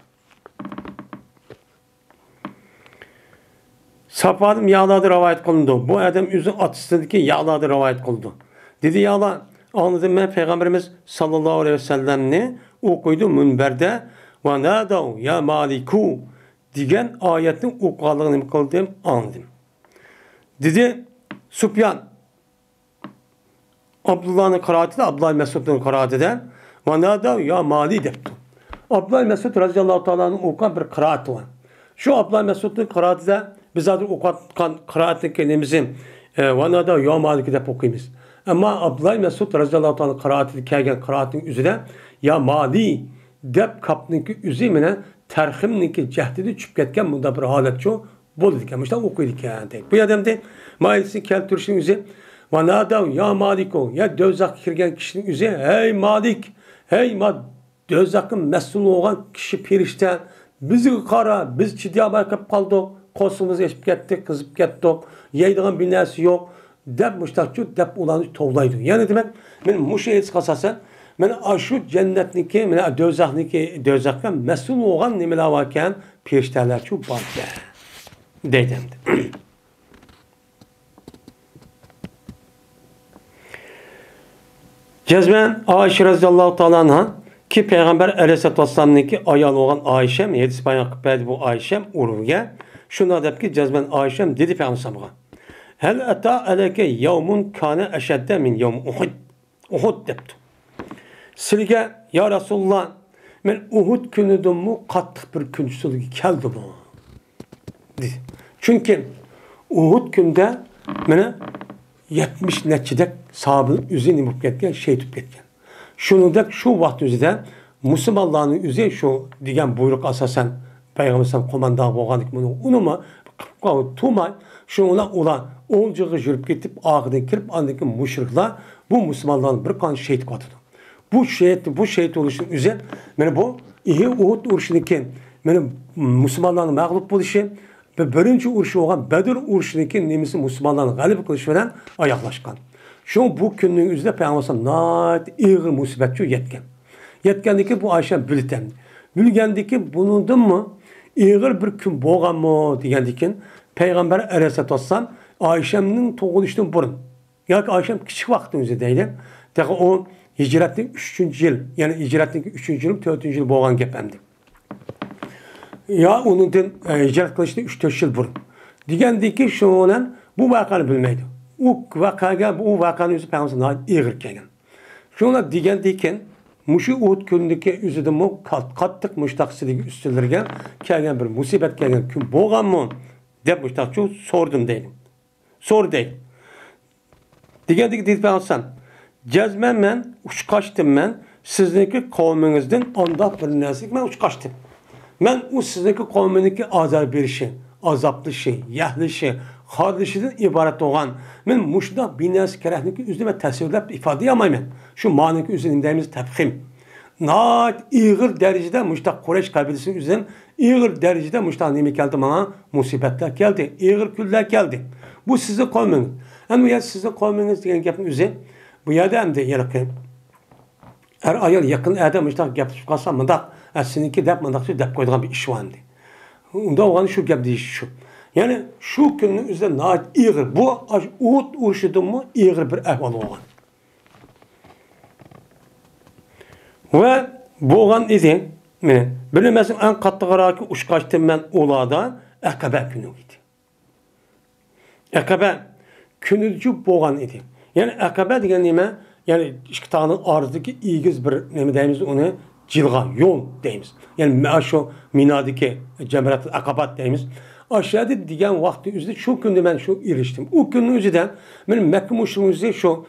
Safadım yağladı rivayet kılındı. Bu adam yüzü atıştırdıki yağladı rivayet kılındı. Dedi yağla anladım ben Peygamberimiz sallallahu aleyhi ve sellem'ni okuydu münberde ve nadav ya maliku diyen ayetin okuldığını kıldığım anladım. Dedi Süfyan Abdullah'ın kıraatı da Abdullah Mesud'un kıraatı da ve nadav ya mali deptu. Abdullah Mesud radıyallahu ta'ala'nın okuyan bir kıraatı var. Şu Abdullah Mesud'un kıraatı da biz zaten okuyan kıraatın kendimizin ve nadav ya mali dep okuyumuz. Ama Abdullah Mesud radıyallahu ta'ala kıraatı kelgen kıraatın üzerine ya mali dep kapnınki üzümüne terhimninki cehdidi çüp ketken bunda bir halet çok bol diken. İşte okuydu yani. Bu adam de mailisi keltürüşün üzü ve nadav ya maliko ya dözak kirgen kişinin üzü hey malik hey dözakın mesul olan kişi pirişten bizi kara biz çidiye bakıp kaldık kosumuz eşip gettik kızıp gettik yaydıgan bir nesi yok dep müştakçı dep ulanı tovlaydı. Yani demek benim muşehit kasasen men aşu cennetniki, men dözakka mesul olan nimeler varken pirişteler çok var dedim. Cezmen Ayşe radıyallahu ta'ala anha ki Peygamber aleyhissalatü vesselam'niki ayal olan Ayşem, yedisi bayan kıpaydı bu Ayşem uruga. Şuna deyip ki Cezmen Ayşem dedi Peygamber'e. Hel ata aleke yevmun kâne eşedde min yevm Uhud. Uhud deptu. Silge ya Resulullah men Uhud günüdüm mü kattık bir gün silge keldi bu. Çünkü Uhud günde mene 70 neçidek sahabının üzerine imip ketken, şehit ketken. Şunu da şu vakit üzerinde Müslümanların üzerine şu diyen buyruk asasen Peygamber'den komandan boğandık bunu unuma tuğmay şuna ulan olcağı jürüp getip ağırdan kirip andaki müşrikler bu Müslümanların bir kan şehit katıdı. Bu şehit oluşun üzerine yani bu iyi Uhud uruşundaki yani Müslümanların mağlup buluşu ve birinci uruşu olan Bedir uruşundaki nemisi Müslümanların galip kılışı veren ayaklaşkan. Şu bu günün üzerinde Peygamber'e nait ağır musibetçi yetken. Yetkendeki bu Ayşe biltendi. Bilgendeki bunun mı ağır bir gün boğan mı diyendikin Peygamber aleyhissalatü vesselam Ayşe'nin doğuluşundan burun. Yani Ayşem küçük vaktin üzerindeydi. Tek o hicretin 3. yıl yani hicretin 3. yıl 4. yıl boğan gepemdi. Ya onun hicret kılıçta 3-4 yıl burun. Digendeki şu olan bu vakanı bilmeydi. Bu vakanın yüzü Peygamber'e ağır kelgen. Şuna digendeyken muşu Uhud günündeki üzüde mu kattık müştaksızlık üstülürge kelgen bir musibet kelgen kim boğan mı deyip müştakçı sordum deyim. Sor deyim. Digendeki deyip Peygamber'e cezmen men uçkaçtım ben sizdeki kavminizden onda bir neslik ben uçkaçtım. Ben o sizdeki kavmindeki azar bir şey, azaplı şey, yahlı şey, kardeşiden ibaret olan men muşda binası kerakniki üzerine tasvirlab ifade yamayman. Şu maniki üzerindeyimiz tefhim. Naat iğir derecede muşta Kureyş kabilesinin üzerine iğir derecede muşta nime geldi bana musibetler geldi. İğir küller geldi. Bu sizi koymayın. Hem ya sizi koymayınız diyen gapın üzerine bu yerde hem de yakın. Her ayol yakın adam muşta gapışıp kalsa mındak sizinki dep mındak dep koyduğun bir iş vardı. Onda olan şu gap deyiş şu. Yani şu günün üzerine naat iğir. Bu Uhud uğuşudu mu iğir bir ehval olan. Ve bu olan idi. Bilemezsin en katlıqaraki uçkaçtım ben olada Akabe günü idi. Akabe günücü boğan idi. Yani Akabe degen nime? Yani işkitanın arzdaki iyigiz bir neme deyimiz onu cilga, yol deyimiz. Yani şu minadaki cemret akabat deyimiz. Aşağıda degen vakti üzerinde şu günde ben şu iriştim. O günün üzerinde benim Mekke muşluğun üzerinde şu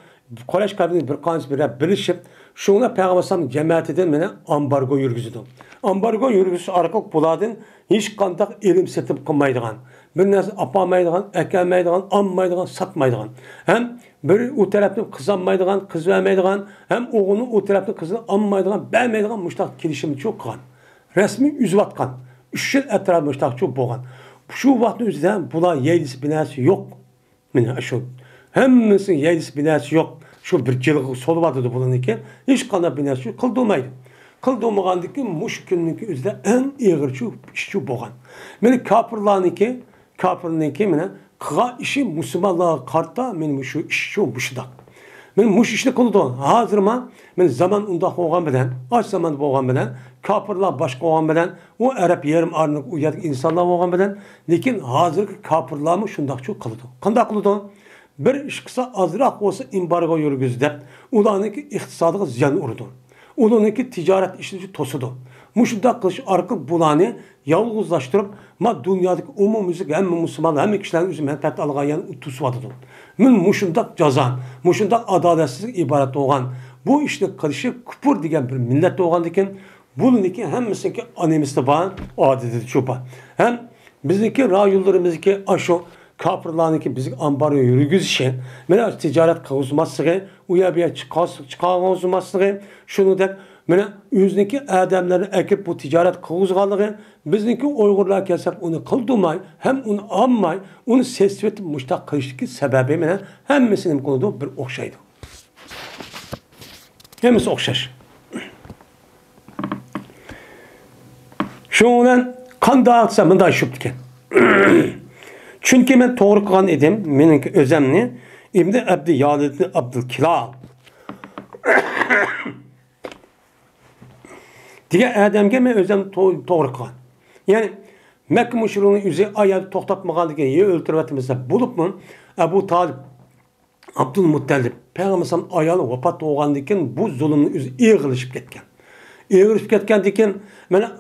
Kureyş kabilesi bir kanıs bir birleşip şuna Peygamber cemaatinden bana ambargo yürgüzdü. Ambargo yürgüsü arkalık buladın hiç kandak elim setip kılmaydıgan. Bir narsa apamaydıgan, ekelmaydıgan, anmaydıgan, satmaydıgan. Hem bir o taraftan kızanmaydıgan, kız vermeydigan, hem oğlunun o taraftan kızını anmaydıgan, vermeydigan müştak kilişimi çok kan. Resmi üzvatkan. 3 yıl etrafı müştak çok boğan. Şu vaktin üzerinde bula yeylisi binası yok. Şu hemmisinin yeylisi binası yok. Şu bir yıllık solu vardı bununki. Hiç kanat binası yok. Kıldırmaydı. Kıldırmağandaki muş günlük üzerinde en iğir şu boğan. Beni kapırlarınki mene kığa işi Müslümanlığa kartta benim şu iş şu muşdak. Benim muş işini kıldı. Hazırma ben zaman unda olgan bilen, aç zaman olgan bilen, kapırlar başka olgan bilen, o Arap yarım arınık uyadık insanlar olgan bilen, lekin hazırki kapırlar mı şundak çok kıldı. Kandak kıldı. Bir iş kısa azırak olsa imbargo yürgüzdü. Ulanınki iktisadığı ziyan urdu. Ulanınki ticaret işleri tosudu. Muşdak kılıç arka bulanı yalğızlaştırıp ma dünyadaki umum müzik hem Müslüman hem kişilerin üzüm menfaat algayan tusu vardı. Muşundak cazan, muşundak adaletsizlik ibaret olan bu işte karşı kupur diyen bir millet olgandıkken bununki hem misinki anemiste bağın adeti çoban. Hem bizdeki rayullarımızdaki aşo kapırlarınki bizi ambargo yürügüz işi, mesela ticaret kavuzmasığı, uyabiye çıkavuzmasığı, şunu da mesela yüzdeki adamları ekip bu ticaret kavuzgalığı, bizdeki Uygurlar kelsek onu kıldırmay, hem onu anmay, onu sesvetip muştak kılıştaki sebebi mesela hemmisinin konuda bir okşaydı. Hemisi okşaş. Şundan kan dağıtsa ben daha şüptüken. Çünkü ben doğru kılan edim, benimki özemli, İbn-i Abdi Yalid'ni Abdülkilal. Diye Adem'e ben özem doğru kılan. Yani Mekke müşriğinin yüzü ayağı toktatmagan diye öldürüvetimize bulup mu Ebu Talib, Abdülmuttalib, Peygamber ayağını vefat olgan diken bu zulümün yüzü iğilişip ketken. İğilişip ketken diken ben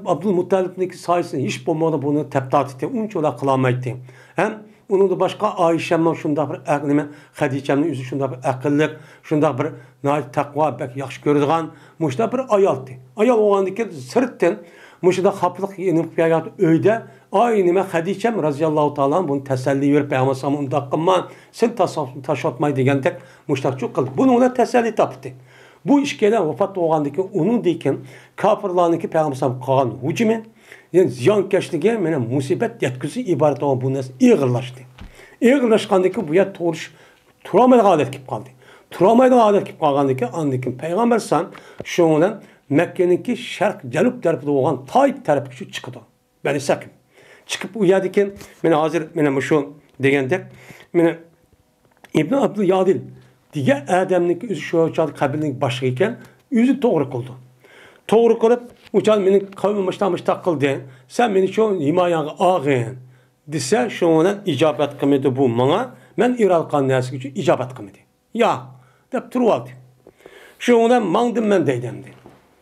Abdülmuttalib'deki sayesinde hiç bulmadı bunu teptat etti. Onun için öyle kılamaydı. Hem onun da başka Ayşe'nin şunda bir aklime, Hadice'nin yüzü şunda bir akıllık, şunda bir nail takva bek yaxşı görüdüğün muşda bir ayaldı. Ayal oğandaki sırttan muşda haplık yenip yayat öyde aynı Hadice'm razıyallahu ta'ala bunu teselli verip Peygamber'e onda kılman sen taşatmayı degan tek muşda çok kıldı. Bunu ona teselli taptı. Bu işkeden vefat olgandaki onun deyken kapırlarınki Peygamber kalan hücumu yani ziyankeşliğe mene musibet yetkisi ibaret olan bu nesne iğirlaştı. İğirlaşkandaki bu ya turamaydı adet kip kaldı. Turamaydı adet kip kalgandaki andaki Peygamber san şundan Mekke'ninki şark cenup tarafında olan Taif tarafı şu çıktı. Beni sakın. Çıkıp uyadıyken mene hazır mene şu degende mene İbn Abdülyadil diye Adem'nin yüzü şu uçal kabilenin başı iken yüzü doğru kıldı. Doğru kılıp uçal beni kavmamışlamış takıldı. Sen beni şu himayan ağın dese şuna icabet kımıydı bu bana. Ben İral kanlısı için icabet kımıydı. Ya dep turvaldı. Şuna mandım ben deydimdi.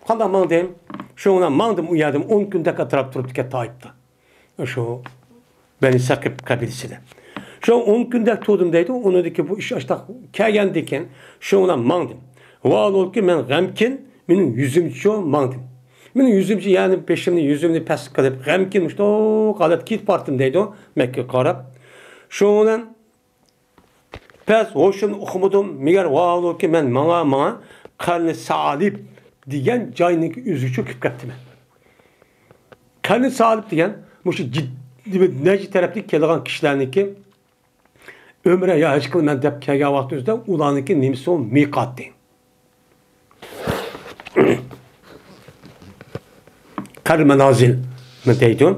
Kanda mandım. Şuna mandım uyadım 10 günde katrap durup diye Taif'te. Şu beni sakıp kabilesiyle. Şu 10 günde tuttum deydi. Onu dedi ki bu iş açta kâgen diken şuna mandım. Val ol ki ben gamkin benim yüzüm şu mandım. Benim yüzüm yani peşimde yüzümde pes kılıp gamkin işte o kadar kit partim deydi o Mekke karab. Şoňdan pes hoşun okumadım. Meger vaalo ki men maňa Karni Salip diyen jaýnyky üzüçü kip gepdim. Karni Salip diyen muşu ciddi neji taraplik kelgan kişilerniki ömre ya hiç kılman dep kelgan wagtynızda ulanyky nimsi o miqat deň. Kar manazil men deýdim.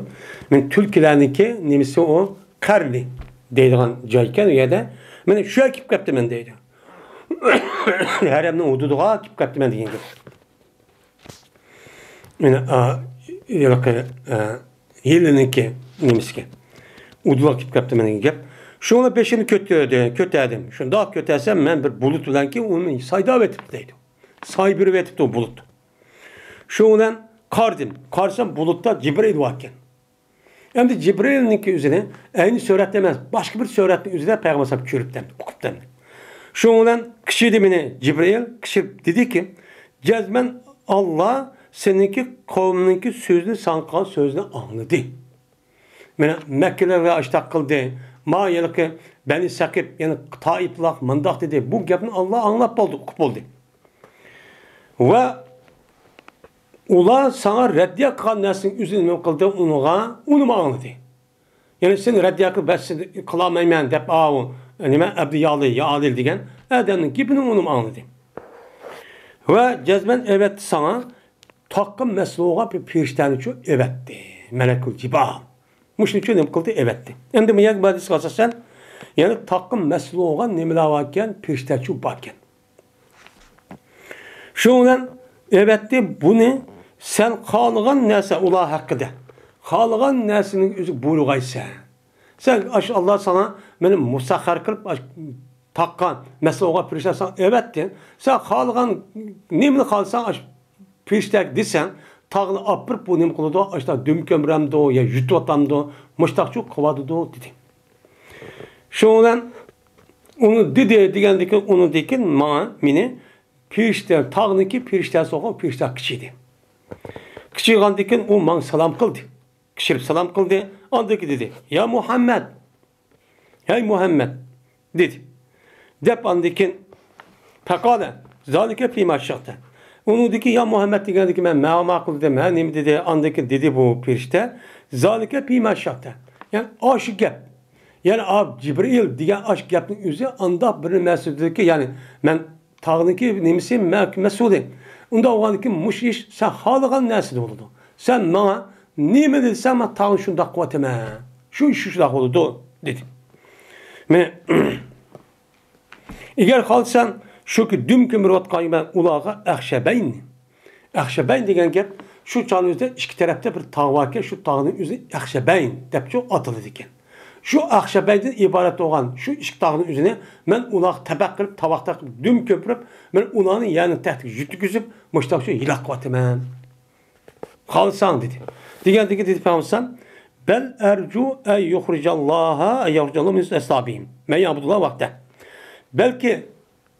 Men türkilerniki nimsi o Karli deydigan jaýken ýerde men şu kip gepdim men deýdi. Heremnin ududuğa kip gepdim men diýen gep. Men ýa-da ýylynyky nimski. Ududuğa kip gepdim men diýen gep. Şoňa beşini kötädim. Şunda kötäsem men bir bulut bilen ki onu saýda etip deýdi. Say bir etip o bulut. Şoňdan kardım. Karsam bulutta Cibril waken. Hem de Cibril'ninki üzerine aynı suret demez. Başka bir suretin üzerine Peygamber sallallahu körüptem, okuptem. Şoňdan kişi demine Cibril kişi dedi ki cezmen Allah seninki kavmininki sözünü sankan sözünü anladı. Mene Mekke'lere açtak kıldı. Ma yelki beni sakip yani taiplak mandak dedi. Bu gapni Allah anlap oldu, okup oldu. Ve ula sana reddiye kılan nesin üzerine kıldı onu anladı. Yani sen reddiye kılamayman dep nime abdi ya adil degen adamın gibini onu anladı. Ve cezmen evet sana takkın mesluğa bir pirişteni için evetti. Melekul cibah. Muşun için ne kıldı evetti. Hem de miyak badis kalsasan yani takkın mesluğa nimela varken pirişteni için bakken. Şundan evetti bunu sen kalıgan nese ula hakkıda. Kalıgan nesinin üzü buyrugaysa. Sen Allah sana benim musahhar kılıp takkan mesluğa pirişteni sana evettin. Sen kalıgan nimini kalsan piriştek desen tağını apırıp bu nim kılıdı. İşte dümkömremdi ya yütü atamdı. Muştakçı kıvadı dedi. Şundan onu dedi digendeki onu dikin ma mini pirişten tağınınki pirişten soğuk pirişten kişiydi. Kişi gandikin o man salam kıldı. Kişi salam kıldı. Andaki dedi. Ya Muhammed. Hey Muhammed. Dedi. Dep andikin pekale. Zalike fîmâ şahte. Onu dedi ki ya Muhammed dedi ki ben mâma kıldı dedim. Neyim dedi. Andaki dedi bu pirişte. Zalike fîmâ şahte. Yani aşık gep. Yani Cibril diyen aşk gepin üzeri anda bir mesut ki yani ben tağınınki nemisi mesulü. Onda oğandaki muş iş sen halıgan nesil oldu. Sen bana nime dedi sen bana tağın şunda kuvvetime. Şu iş şunda oldu dedi. Eğer kalsan şu ki dümkü mürat kaymen ulağa Ahşebeyn. Ahşebeyn degen gep şu çağın üzerinde iki tarafta bir tağ varken şu tağının üzerinde Ahşebeyn depçe atıldı diken. Şu Ahşebeyn'den ibaret olan şu iki tağının üzerine ben ulaq tabak kırıp tabakta düm köpürüp ben ulağının yanını tahtik yütüküzüp müştak şu hilak kuvvetime. Kalsan dedi. Digen dedi Peygamber bel ercu ey yuhricallaha ey yuhricallahu min esabihim. Men yabudullah vakte. Belki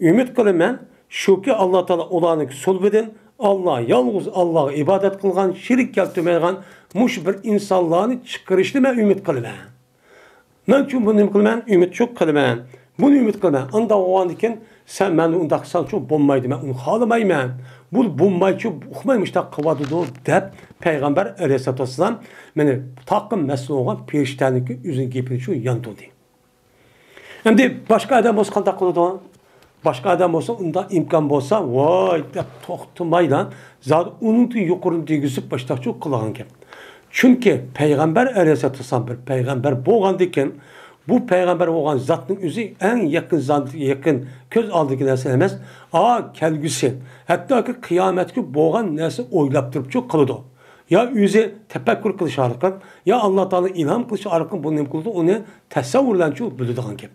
ümit kılım ben şu ki Allah Teala olanı sulbedin Allah yalnız Allah'a ibadet kılgan şirik keltmeyen muş bir insanlığını çıkarışlı ben ümit kılım ben. Men çünkü bunu kılman ümit çok kılman. Bunu ümit kılman. Anda o an iken sen beni undaksan çok bombaydı ben onu halımayman. Bu bombayı çok okumaymış da kıvadı dep Peygamber Aleyhisselatü Vesselam beni takım mesle olan periştenlik üzün gepini şu yandı oldu. Hem de başka adam olsa kandak kılıdı. Başka adam olsa onda imkan olsa vay dep toxtumayla zaten onun yukarını digizip başta çok kılağın gep. Çünkü Peygamber Aleyhisselatü Vesselam bir peygamber boğan diken bu peygamber boğan zatın üzü en yakın köz aldığı nerse emez. Kelgüsü. Hatta ki kıyametki boğan nerse oylaptırıp çok kılıdı. Ya üzü tefekkür kılış arkan ya Allah Teala ilham kılış arkan bunu kıldı onu tesavvurlan çok bülüdüğün gibi.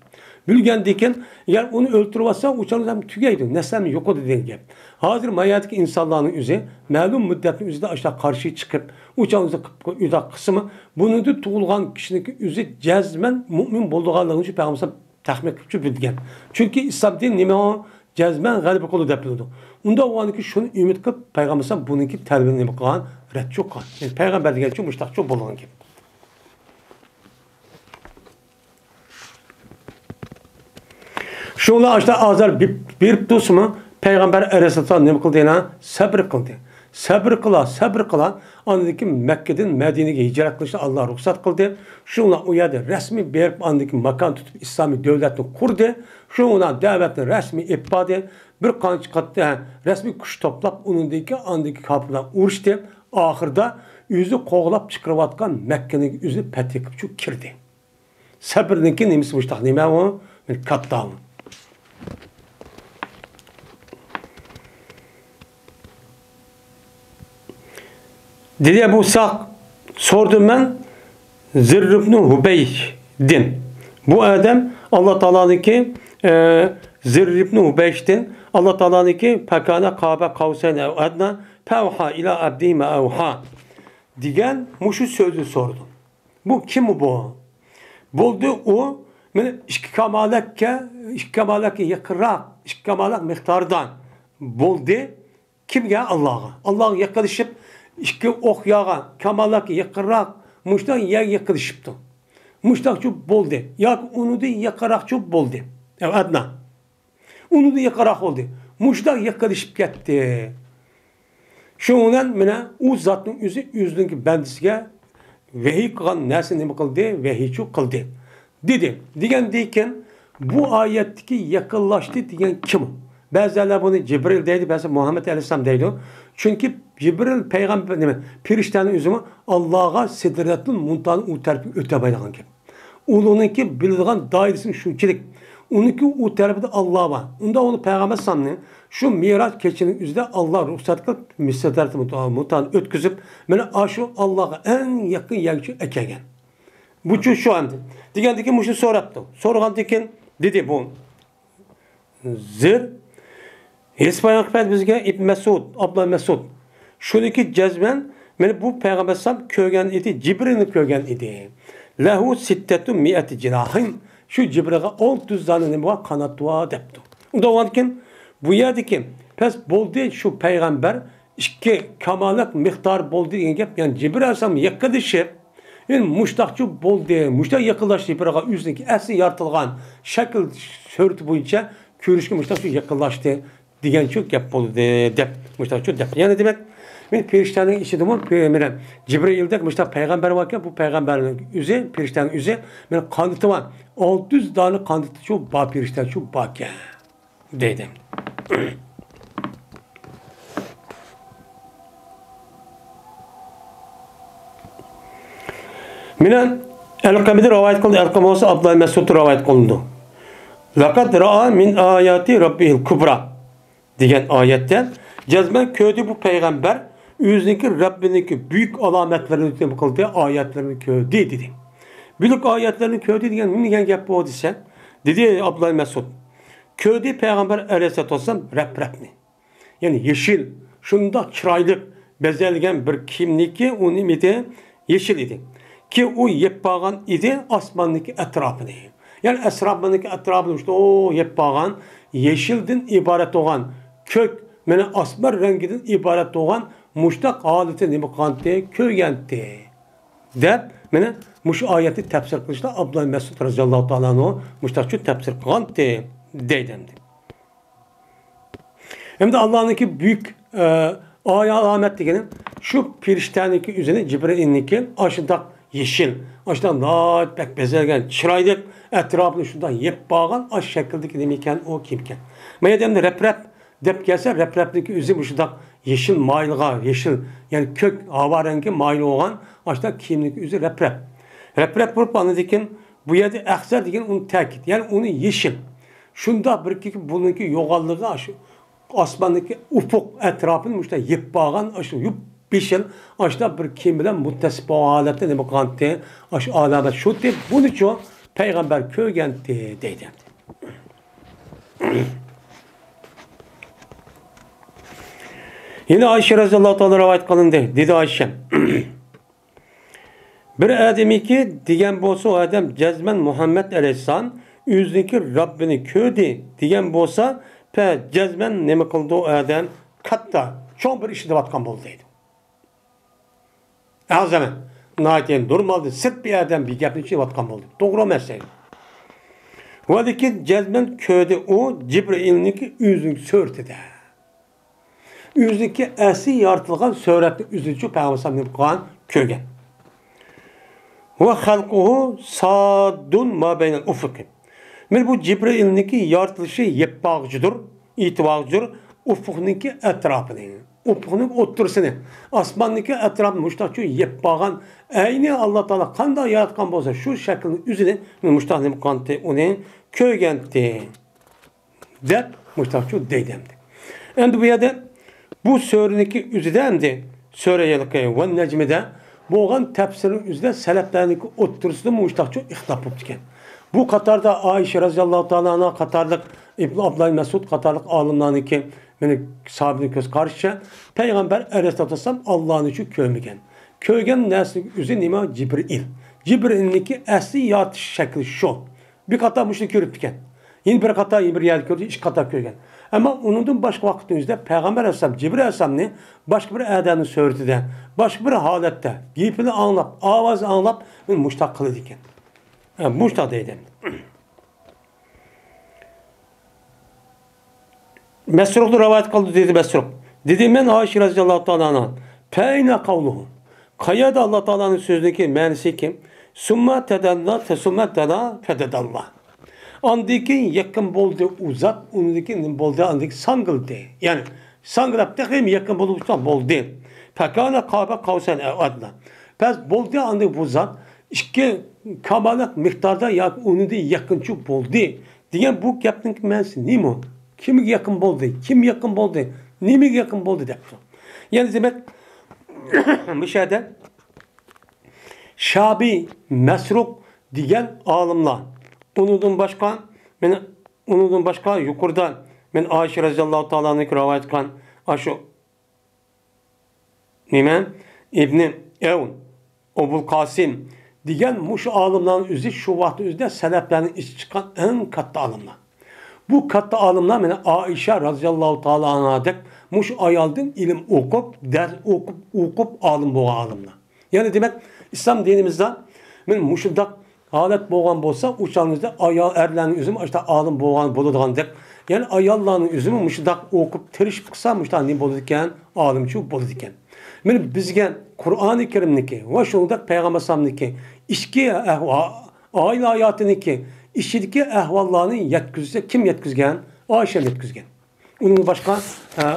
Bilgen diken eğer onu öldürürse uçanızdan tügeydi. Neslem yok oldu dediğin gibi. Hazır mayattaki insanların üzeri malum müddetin üzerinde aşağı karşı çıkıp uçanızda kısmı bunu da tuğulgan kişinin üzeri cezmen mümin bulduğanlığını için Peygamber tahmin edip bilgen. Çünkü İslam din nime o cezmen galip kolu depiliyordu. Onda o anki şunu ümit kılıp Peygamber bununki terbiyeni kılan red çok kan. Yani Peygamber diyen çok müştak çok bulduğun gibi. Şunlar işte azar bir tutma Peygamber Aleyhisselam ne kıldı? Sabır kıldı. Sabır kıla. Andaki Mekke'den Medine'ye hicret kılışta Allah ruhsat kıldı. Şunlar o yerde resmi berip andaki makan tutup İslami devletini kurdu. Şunlar davetini resmi ippadi. Bir kanç kattı resmi kuş toplap onundaki andaki kapıdan uğraştı. Ahırda yüzü koğlap çıkırıvatkan Mekke'nin yüzü petekip şu kirdi. Sabırınki nemisi muştak neme o? Kattağın. Dedi bu sak sordum ben Zirr ibn Hubeyş'din. Bu adam Allah Teala'daki Zirr ibn Hubeyş'din. Allah Teala'daki pekana Kabe kavsen ev adna pevha ila abdi ma evha diyen muşu sözü sordum. Bu kim bu? Buldu o işkamalake yakırak işkamalak miktardan buldu. Kim ya Allah'a? Allah'a yaklaşıp İşki okyağa, kamalak yakırak, muştak yakılışıptı. Muştak çok boldu. Yak onu da yakarak çok boldu. Evet adna. Onu da yakarak oldu. Muştak yakılışıp gitti. Şundan mene o zatın yüzündeki bendisine vehi kılan nesini mi kıldı? Vehi çok kıldı. Dedi. Deyken bu ayetteki yakınlaştı diyen kim? Bazıları bunu Cibril deydi, bazı Muhammed Aleyhisselam deydi. Çünkü Cibril peygamber demek, piriştenin üzümü Allah'a sidretin muntanın o tarafi öte baylagan gibi. Onunki bildiğin dairesinin şunkilik. Onunki o tarafı Allah var. Onda onu peygamber sanmıyor. Şu Miraç keçinin üzerinde Allah ruhsat kılıp misderetin muntanı ötküzüp bana şu Allah'a en yakın yerçi ekegen. Bu şu anda. Digendeki muşu sorattı. Sorgan diken dedi bu. Zir Hesbayan kıpet bizge İbn Mesud, Abdullah Mesud. Şuradaki cezben, bu Peygamber sallam kögen idi, Cibril'in kögen idi. Lehu sittetu mi'ati cinahin. Şu Cibril'e 600 tane var kanat dua deptu. O da varken bu yerdeki pes boldu şu Peygamber iki kamalak miktar boldu yani Cibril Aleyhisselam yaklaşıp yani muştakçı boldu, muştak yakınlaştı Cibril'e üstündeki esli yartılgan şekil sörtü boyunca körüşke muştakçı yakınlaştı. Diyen çok yap oldu dep. Muştak çok dep. Yani demek ben periştenin işi demem. Cibril'de muştak peygamber varken bu peygamberin yüzü, periştenin yüzü ben kanıtı var. 600 tane kanıtı çok bağ perişten çok bağ ki. Dedim. Minen El-Kabe'de rivayet kıldı. El-Kabe olsa Abdullah Mesud rivayet kıldı. Laqad ra'a min ayati rabbihil kubra diyen ayetten cezmen köydü bu peygamber yüzündeki Rabbindeki büyük alametlerini kıldığı ayetlerini köydü dedi. Büyük ayetlerini köydü diyen ne gap bu dese dedi Abdullah Mesud. Köydü peygamber Aleyhisselatü Vesselam reprepni. Yani yeşil, şunda çıraylık bezelgen bir kimlik onun imiti yeşil idi. Ki o yeppagan idi asmandaki etrafını. Yani esrabındaki etrafını işte o yeppagan yeşildin ibaret olan kök, mene asmar rengiden ibaret olan muştak haleti nimukante köygenti. Dep, mene muş ayeti tefsir kılışta Abdullah Mesud radıyallahu ta'ala anhu muştakçı tefsir kılante deydemdi. Hem de Allah'ınki büyük alamet diyelim. Şu pirişteniki üzerine Cibril'inki aşıda yeşil, aşıda naat bek bezelgen, çıraylık etrafını şundan yep bağın aş şekildeki demeyken o kimken. Meydemde reprep dep gelse reprepteki üzüm şundan yeşil maylığa, yeşil yani kök hava rengi maylı olan aşıda kimlik üzü reprep. Reprep vurup anladıkken bu yerde ekser diyen onu tekit. Yani onu yeşil. Şunda bir ki bununki yoğallığı aşı. Asmandaki ufuk etrafını işte yip bağın aşı yup bişil aşıda bir kim bilen muttesip o alette ne bakantı aşı alamet şu tip bunu çok peygamber köygenti deydi. Yine Ayşe radıyallahu ta'ala rivayet kılındı. Dedi Ayşe. Bir ademi ki diyen bolsa o adam cezmen Muhammed Aleyhisselam yüzdeki Rabbini köydü diyen bolsa pe cezmen ne mi kıldı o adam katta çok bir işi de batkan bolduydu. Azami nahiyeten durmadı. Sırt bir adam bir gapın içine batkan boldu. Doğru mesele. Vadaki cezmen köyde o Cibril'niki üzünü sörtüde. Üzünki əsi yaratılған söhretli üzücü Peygamber Kur'an kögen. Ve halkuhu sadun ma beynel ufuki. Bu Cibril'niki yaratılışı yepbağcıdır, itibağcıdır. Ufukniki etrafını, ufukniki otursunu, asmanniki etrafını müştahçı yepbağan, aynı Allah Teala kanda yaratkan bolsa şu şeklin üzerine müştahçı kantı onun kögenti. Dep müştahçı deydemdi. Endi bu yerde bu söreniki üzerinde söreyelikayı ve necmide boğan tefsirin üzerinde seleplerindeki oturusunu müştahçı ihtilaf etken. Bu Katar'da Ayşe radıyallahu ta'ala Katarlık İbn Abdullah Mesud Katarlık alimlerinin ki beni sahabinin göz karşı Peygamber Aleyhisselam Allah'ın için köymegen. Köygen nesli üzerine ima Cibril. Cibril'inki asli yatış şekli şu. Bir kata müşrik görüp diken. Yine bir kata yine bir yer gördü, iki kata köygen. Ama onun başka vakitinizde Peygamber Aleyhisselam, Cibril Aleyhisselam'ı başka bir edenin söğürtüde, başka bir halette, giyipini anlap, avazı anlap, müştak kılı diken. Müştak deydim. Mesruk'lu rivayet kaldı dedi Mesruk. Dedi men Ayşe radıyallahu ta'ala peyne kavluhu. Kayada Allah Teala'nın sözündeki manisi kim? Summa tedalla tesumma tedalla fededallah. Andaki yakın boldu uzak, ondaki boldu andaki sangıldı. Yani sangılap tekrar yakın boldu uzak boldu. Pekana kabe kavsen adla. Pes boldu andaki uzak, iki kabalak miktarda onu da yakınçı boldu. Diyen bu yaptığın manisi ne mi? Kim yakın boldu? Kim yakın boldu? Ne mi yakın boldu de. Yani demek bir şeyde Şabi, Mesruk diyen alimler. Onundan başka yukarıda ben Ayşe radıyallahu ta'ala'nın rivayet kan aşu nime İbni Evn Obul Kasim diyen muş alimlerin üzeri şu vakti üzerinde seleflerin iş çıkan en katlı alimler. Bu katlı alimler yani Ayşe radıyallahu ta'ala'na dek muş ayaldın ilim okup, ders okup alim bu alimler. Yani demek İslam dinimizde men muşundak halet boğan bolsa uçağınızda ayal erlerin üzümü işte alim boğan boludğan dek. Yani ayalların üzümü muşundak okup tirişip kısa muştak ne boludken alimçu boludken. Men bizge Kur'an-ı Kerim'deki ve şunda Peygamber sallallahu işki aile hayatındaki işideki ehvallarını yetkizse kim yetkizgen? Ayşe yetkizgen. Onun başka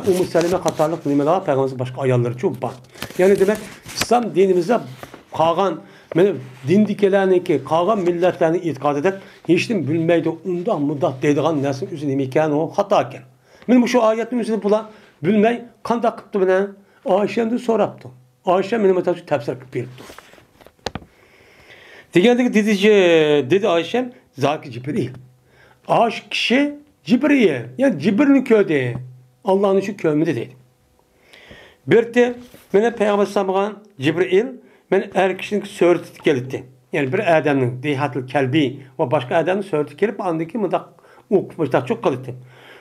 Ummu Seleme katarlık nimeler Peygamber'in başka ayalları çok var. Yani demek İslam dinimizde kalan dindikelerinki kalan milletlerini itikad eder. Hiçbir bilmeydi ondan mudah dediğin nesin üzerine iken o hataken. Ben bu şu ayetin üzerine bula bilmey kanda kıptı bana Ayşe'den soraptı. Ayşe benim tefsir kıptı. Diğerdeki dedi Ayşem Zaki Cibril. Aşk kişi Cibril. Yani Cibril'in köyde. Allah'ın şu köyümde dedi. Bir de bana Peygamber sallallahu Cibril ben her kişinin söğütü geldi. Yani bir adamın dihatul kelbi ve başka adamın söğütü gelip andaki mudak okumuş çok kalite.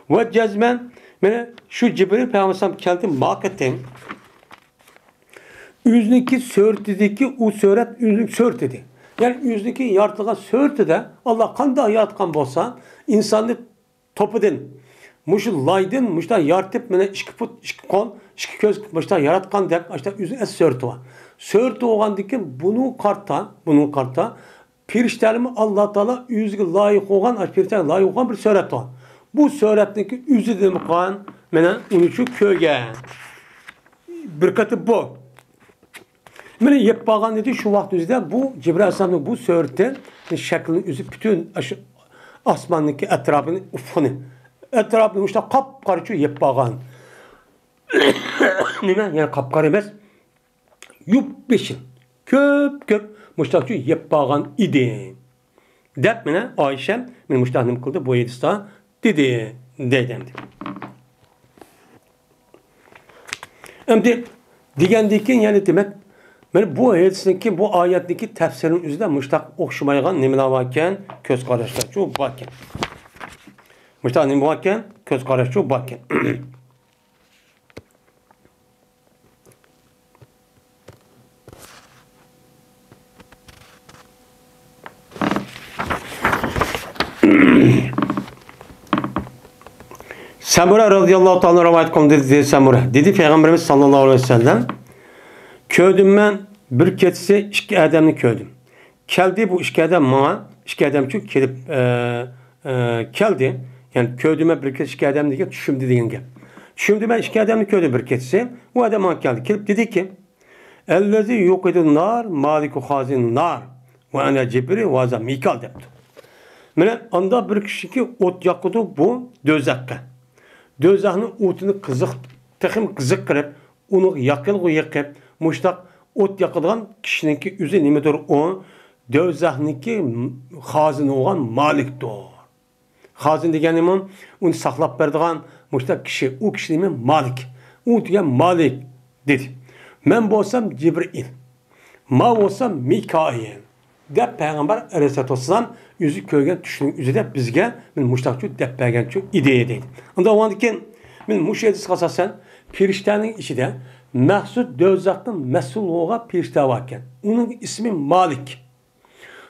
Ve cezmen bana şu Cibril Peygamber sallallahu geldi makettim. Yüzdeki söğütüdeki o söğüt yüzlük söğüt dedi. Yani yüzdeki yaratılan söğütü de Allah kanda yaratkan bolsa insanı topudun. Muşu laydın, muşta yaratıp mene iki put, iki kol, iki göz muşta yaratkan dek işte yüzün es söğütü var. Söğütü oğandaki bunu karta pirişlerimi Allah Teala yüzü layık olan, pirişlerime layık olan bir söğüt var. Bu söğütteki yüzü demek kan mene unuçu köyge. Bir katı bu. Mene yep bağan dedi şu vakti üzerinde bu Cibril Aleyhisselam'ın bu söğütün şeklini üzü bütün asmandaki etrafını ufunu. Etrafını işte kapkarıcı yep bağan. Nime? Yani kapkar emez. Yup beşin. Köp müştakçı yep bağan idi. Dep mene Ayşem benim müştakım kıldı bu yedista dedi. Dedemdi. Şimdi digendikin yani demek ben bu ayetindeki bu ayetteki tefsirin üzerinde müştak okşumaygan nimeler varken göz karışlar çok varken. Müştak nimeler varken göz karışlar çok varken. Samura radıyallahu ta'ala rivayet kılındı dedi Samura. Dedi Peygamberimiz sallallahu aleyhi ve sellem, köydüm ben bir ketisi iki adamını köydüm. Keldi bu iki adam bana, iki adam çünkü kelip keldi. Yani köydüme bir ketisi iki adam diye düşümdü deyin gel. Düşümdü ben iki adamını köydüm bir ketisi. O adam bana geldi. Kelip dedi ki, ellezi yuqidun nar maliku hazin nar ve ana cibri ve azam mikal depti. Mene anda bir kişi ki ot yakıdı bu dözakka. Dözakının otunu kızık, tekim kızık kırıp, onu yakıl yakıp, muştak ot yakılan kişininki üzü nimedir o, dözakninki hazin olan maliktir. Hazin degenim onu saklap berdiğen muştak kişi, o kişinin malik. O diye malik dedi. Ben bolsam Cibril, ma bolsam Mikail. Dep Peygamber Aleyhisselatü Vesselam yüzü köygen düşünün yüzü de bizge men muştakçı dep bergen şu ideya deydi. Onda o andiken men muş edis kasasen piriştenin içinde mahsud dözakın mesul oğa pirişte varken. Onun ismi Malik.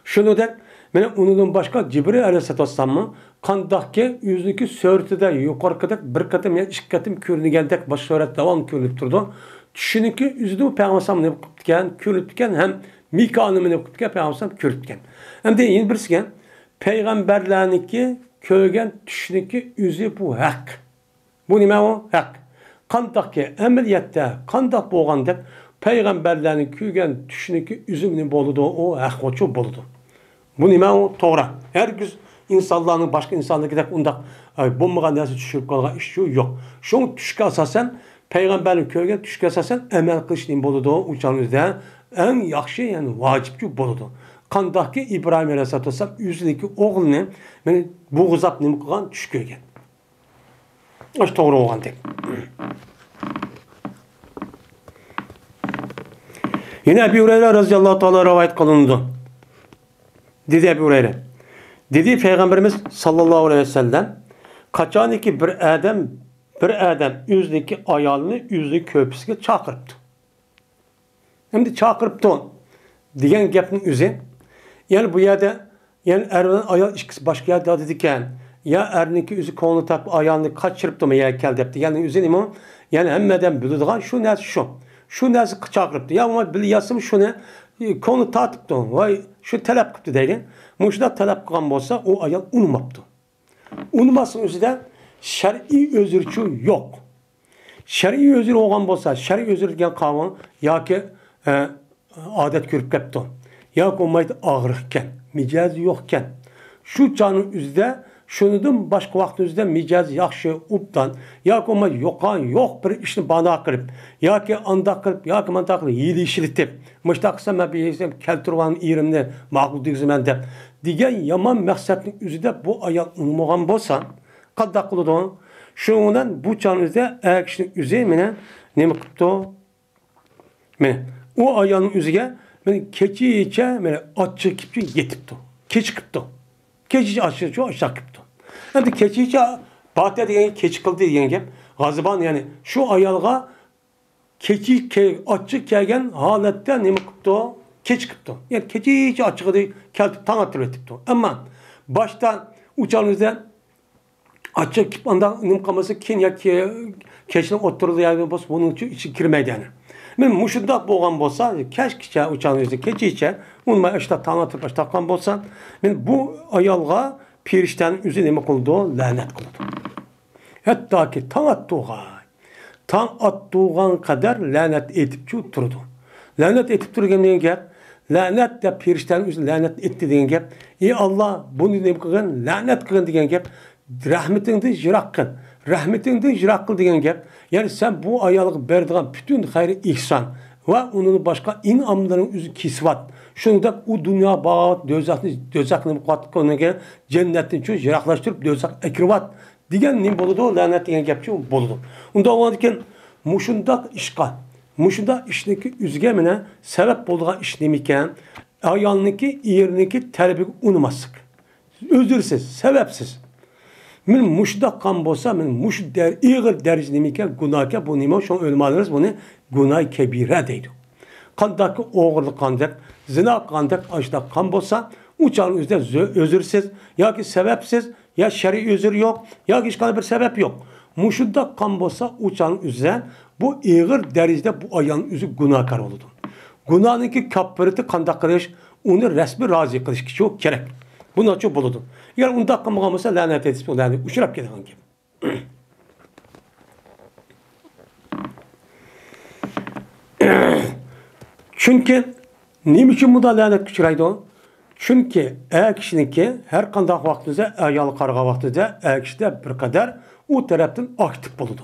Şunu da men onun başka Cibril Aleyhisselatü Vesselam'ın kandakke yüzündeki sörtüde yukarıda bir katım ya iki katım körünügendek baş söret devam körünüp durdu. Düşününki yüzüde bu Peygamber ne kutken, körütken hem Mikail'in ne kutken Peygamber körütken. Hem de yeni birisiken Peygamberlerinki köygen düşününki yüzü bu hak. Bu nime o? Hak. Kandakke ameliyette kandak boğandak Peygamberlerin köygen düşününki yüzümünün boludu o hak oçu boludu. Bu nime o? Doğru. Herkes insanların başka insanlara gidip ondak bombaga nasıl düşürüp kalgan iş yok. Şunu düşük asasen Peygamberin köyge düşük asasen emel kılışın boludu uçanızda en yakşı yani vacipçi boludu. Kandaki İbrahim Aleyhisselatü Vesselam yüzündeki oğlunu beni boğuzap nemi kılgan düşük köyge. İşte doğru olan tek. Yine Ebu Hureyre radıyallahu ta'ala rivayet kılındı. Dedi Ebu Hureyre. Dedi Peygamberimiz sallallahu aleyhi ve sellem kaçan ki bir adam yüzdeki ayalını yüzdeki köpüsüne çakırıptı. Hem de çakırıptı on. Diyen gepnin üzü. Yani bu yerde yani erinin ayal işkisi başka yerde dedikken ya erininki üzü kolunu tapıp ayalını kaçırıptı mı ya keldepti. Yani üzü neymi o? Yani hemmeden bildiğin şu neresi şu. Şu neresi çakırıptı. Ya ama biliyasım şu ne? Konu tatıptı. Vay şu talep kıptı değil. Muşda talep kılan olsa o ayal unumaptı. Unumasın üzerinde şer'i özürçü yok. Şer'i özür olan olsa şer'i özür diyen kavram ya ki adet görüp kepti. Ya ki olmaydı ağırıkken, micazi yokken. Şu canın üzerinde şunudun başka vakti üzerinde micazi yakşı uptan ya ki olmaydı yok bir işini bana kırıp ya ki anda kırıp ya ki manda kırıp iyiliği işletip müştaksa ben bir yersem kelturvanın iyirimini mağlul değilsem de diyen yaman maksatın üzerinde bu ayal umuman bolsa kadda kılıdı. Şundan bu canınızda eğer kişinin üzerine ne mi kıptı? O ayalın üzerine keçi içe açı kipçi yetipti. Keçi kıptı. Keçi açı çok aşağı kıptı. Hem keçi içe Fatih diyen keçi kıldı diyen gep. Gazıban yani şu ayalga keçi açı kelgen halette ne mi kıptı? Keçi kıptı. Yani keçi içe açığı değil. Keltip tan atırıptı. Ama baştan uçağınızda açık kip anda nimkaması Kenya keçinin oturduğu yerde bos bunun için girmeydi yani. Men muşunda boğan bolsa keşke uçağınızda keçi içe onunla işte tanıtıp işte kan bolsa men bu ayalga pirişten üzerine kıldı lanet kıldı. Hatta ki tan attuğan kadar lanet etip durdu. Lanet etip durgan degan gap lanet de pirişten üzerine lanet etti degan gap. Ey Allah bunu ne kılgan lanet kılgan degan gap. Rahmetingden jirak kıl. Rahmetingden jirak kıl degan gap. Yani sen bu ayalığı berdiğin bütün hayır ihsan ve onun başka inamların üzü kisvat. Şunu da o dünya bağat dözakını konuya cennetin çoğu jiraklaştırıp dözak ekrivat diyen ne boludu lanet degan gap çoğu boludu. Onda o andiken muşunda işgal. Muşunda işdeki üzgemine sebep bolduğu iş nemiken ayalınki yerindeki terbiye unutmasık. Özürsüz, sebepsiz. Men muşda kan bolsa men muş iğir derece nemiken günahke bu nime şon ölmalınız bunu günah kebire deydi. Kandaki oğurluk kandak, zina kandak açta kan bolsa u çağın üzerinde özürsiz, ya ki sebepsiz, ya şer'i özür yok, ya ki hiçbir bir sebep yok. Muşudda kan bolsa u çağın üzerinde bu ağır derecede bu ayağın üzü günahkar oldu. Günahınki kafareti kandak kılış, onu resmi razı kılış kişi o gerek. Bundan çok buludu. Eğer unda kılmagan olsa lanet etsin, lanet uçurap giden gibi. Çünkü neyim için bu da lanet küçüreydi o? Çünkü eğer kişininki her kandak vaktinde, ayalı karga vaktinde, eğer kişide bir kadar o taraftan aktif buludu.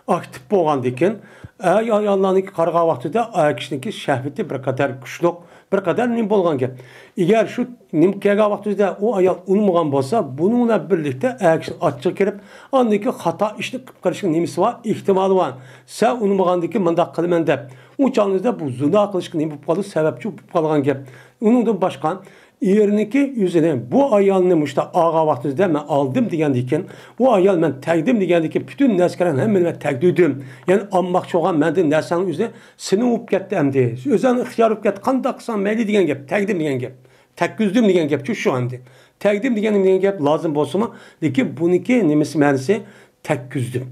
Aktif bolgandan ayollarning qarg'a vaqtida ayak kishiniki shahvati bir qadar kuchli, bir qadar nim bo'lgan gap. Agar shu nim kelgan vaqtida u ayol unmagan bo'lsa, buni bilan birlikda ayak kishi ochib kirib, andiki xato ishni qilib qilishning nimasi bor, ehtimoli bor. Sen unmagandiki mundaq qilaman deb, u chog'ingizda bu zina qilishga nim bo'lib qoldi, sababchi bo'lib qolgan gap. Uningdan boshqa yeriniki yüzüne bu ayalını muşta ağa vaxtınızda ben aldım diyendikken o ayal ben təqdim diyendikken bütün nəskərin hemen ben təqdidim. Yani anmaq çoğan məndə nəsənin üzerine seni up getdi əmdi. Özən ixtiyar up getdi. Qandaqsan məyli diyen gep, təqdim diyen gep. Təqqüzdüm diyen gep şu andı. Təqdim diyen gep lazım bolsunmu? Deki buniki nemesi mənisi təqqüzdüm.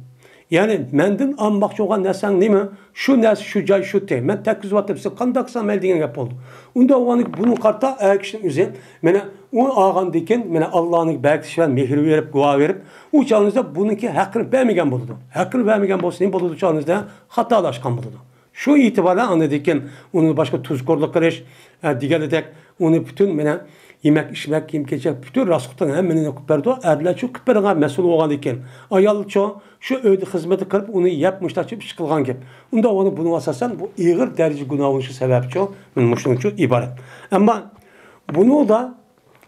Yani menden anmaq çoğan nəsən nemi? Şu nəs, şu cay, şu tey. Ben təqqüz vatıb size qandaqsan məyli diyen gep oldu. Onda oğanık bunu karta ayak kişinin üzerine mene o ağan diken mene Allah'ın belki mehri verip dua verip o çağınızda bununki hakkını vermegen buludu. Hakkını vermegen bolsun ne buludu çağınızda hatalaşkan buludu. Şu itibarla anladıkken onu başka tuzkorluk kırış, diğer edek onu bütün mene yemek içmek, yem geçecek bütün rastlıktan hemen okuperdi. Erler çok küperine mesul oğan diken. Ayal çoğu şu ödü hizmeti kırıp onu yapmışlar çıkıp çıkılgan gibi. Onda onu bunu asasen bu ağır derece günahın şu sebep çoğu, müşrinin çoğu ibaret. Ama bunu da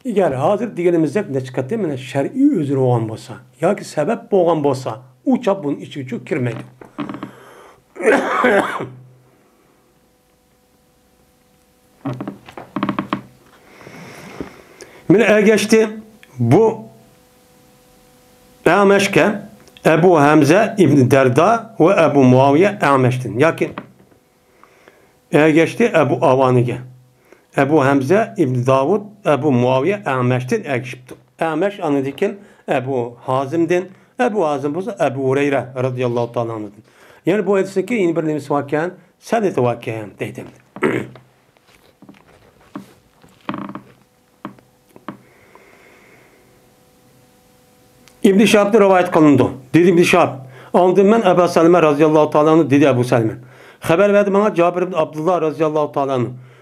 eğer hazır diyelimizde ne çıkarttı mı şer'i özür olan bolsa, ya ki sebep olan bolsa, uçak bunun içi çok kirmeydi. Mine geçti bu Ameşke Ebu Hamze İbn Derda ve Ebu Muaviye Ameş'tin. Yakin geçti Ebu Avanige. Ebu Hamze İbn Davud Ebu Muaviye Ameş'tin ekşipti. Ameş anıdikin Ebu Hazim'din. Ebu Hazim bu Ebu Hureyre radıyallahu ta'ala anıdın. Yani bu hadisteki yeni bir nemisi vakiyen sadeti vakiyen dedim. İbn-i Şahab'da rivayet kılındı. Dedi İbn-i Şahab. Anladım ben Ebu Selime radıyallahu ta'ala dedi Ebu Selime. Haber verdi bana Cabir ibn Abdullah radıyallahu ta'ala.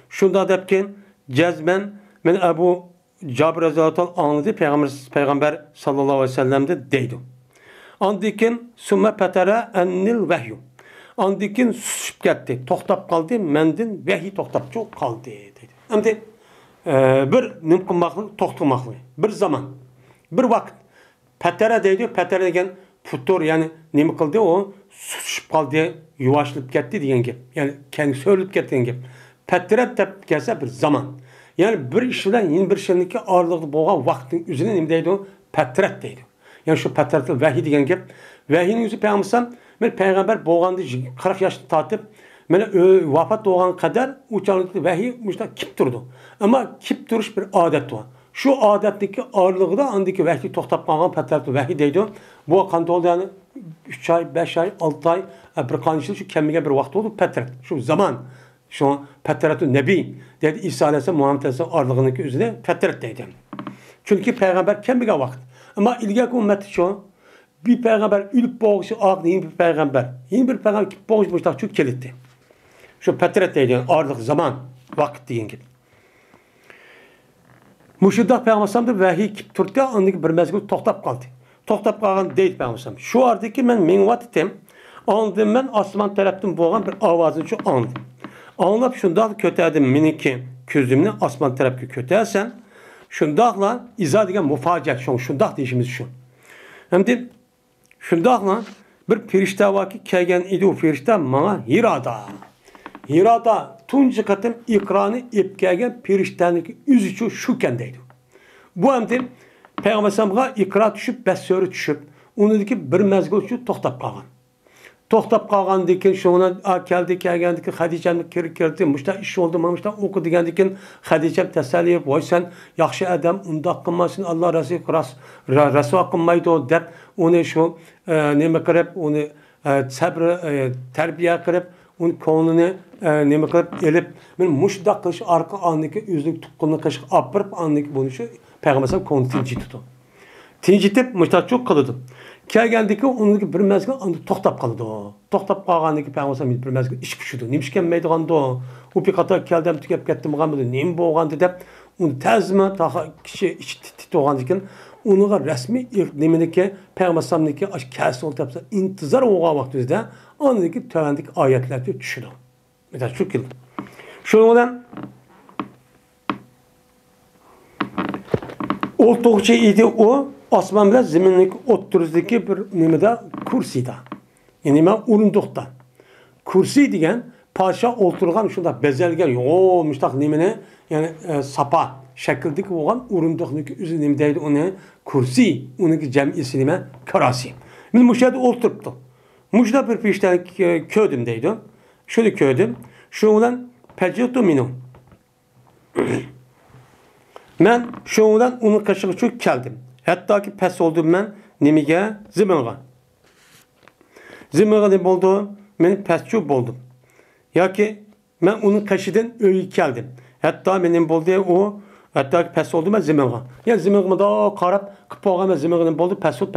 Şunda depkin cezmen ben Ebu Cabir radıyallahu ta'ala anladı Peygamber sallallahu aleyhi ve sellem'de deydi. Andikin sümme petere ennil vehyu. Andikin susup gitti. Toxtab kaldı. Mendin vehi toxtab çok kaldı dedi. Hem de bir nimkunmaklık toxtumaklık. Bir zaman. Bir vakit. Petere deydi. Petere degen putur yani nemi kıldı o susuşup kaldı. Yuvaşılıp gitti diyen gibi. Yani kendi söyleyip gitti diyen gibi. Petere tep gelse bir zaman. Yani bir işden yeni bir şeyindeki ağırlıklı boğa vaktin üzerine nemi deydi o petret deydi. Yani şu petretli vehi diyen gibi. Vehinin yüzü peygambersem ben peygamber boğandı 40 yaşını tatıp ben vafat doğan kadar uçanlıklı vehi müştak kip durdu. Ama kip duruş bir adet var. Şu adetteki ağırlığı da andaki vehi toxtab qalğan petretli vehi deydi. Bu qanday oldu yani 3 ay, 5 ay, 6 ay bir qançıl şu kemiğe bir vaxt oldu petret. Şu zaman şu petretli nebi dedi İsa Aleyhisselam Muhammed Aleyhisselam ağırlığındaki üzerine petret deydi. Çünkü peygamber kemiğe vaxt. Ama ilgili ümmeti şu bir peygamber ülüp boğuşu ağır yeni bir peygamber. Yeni bir peygamber ki boğuşmuşlar çok kilitti. Şu petret deydi ağırlık zaman vakit deyin gibi. Muşudda peygambersamdır vahiy kip turtda andaki bir mezgil toxtab kaldı. Toxtab kalğan deydi peygambersam. Şu ardaki men menvat etim. Anladım ben asman taraftan boğan bir avazını şu anladım. Anlap şundan kötədim miniki közümünü asman tarafı kötəysən. Şundaqla izah degen mufacət şundaq deyişimiz şu. Hem de şundaqla bir firişte var ki kelgen idi o firişte bana Hirada. Hirada tuncu katım ikranı ip kelgen firişteniki üzücü şu kendeydi. Bu hem de Peygamber Sam'a ikra düşüp, besörü düşüp, onu dedi ki bir mezgul şu toxtab qalğan. to'xtab qolgandan keyin shuni kelgandan keyin Xadijani kirdi, mushta ish oldi, mushta o'qi degandan keyin Xadijam tasalli qilib, "Voy sen yaxshi odam, undoq qilmasin, Alloh rasuvo qilmaydi" deb uni shu nima qilib, uni sabr tarbiya qilib, uni ko'nglini nima qilib elib, men mushta qilish orqa ondagi o'zlik tuqqunni qilib olib ondagi buni shu payg'ambar ko'ngli tinchitdi. Tinchitib mushtachu qildi. Kelgandiki uniki bir mezgil to'xtab qoldi. To'xtab qolgandiki payg'ambar bir mezgil ish pushdi. Nima ish kelmaydigandi? U bir qator keldim tugab ketdim bo'lganmidi? Nima bo'lgandi deb uni tazma kishi ish titog'andikin unuga rasmiy nimaniki payg'ambarniki kasi olib tapsa intizor bo'lgan vaqtida oniki tövandiki oyatlarga tushdi. Mesela şu keldi. Shuning bilan o'ltoqchi edi u osmon bilan zaminning o'ttiridagi bir nimada kursida. Ya'ni men o'rindiqda. Kursi degan podsho o'ltirgan shunda bezalgan yo'q mushtaq nimani, ya'ni sapa shakldagi bo'lgan o'rindiqniki o'zi nima deydi uni kursi, uniki jam'isi nima? Karasi. Men mush yerda o'ltiribdi. Mushda bir peshdan ko'rdim deydi. Shuni ko'rdim. Shu bilan pajitu minu. Men shu bilan uni qishig'i uchun keldim. Hattoki pes oldim men nimaga? Ziminga. Ziminga ne bo'ldi? Men peschu bo'ldim. Yoki men uni qishidan uyga keldim. Hatto mening bo'ldi u hattoki pes oldim men ziminga. Ya ziminga da qarab qilib olgan ziminga bo'ldi, peschu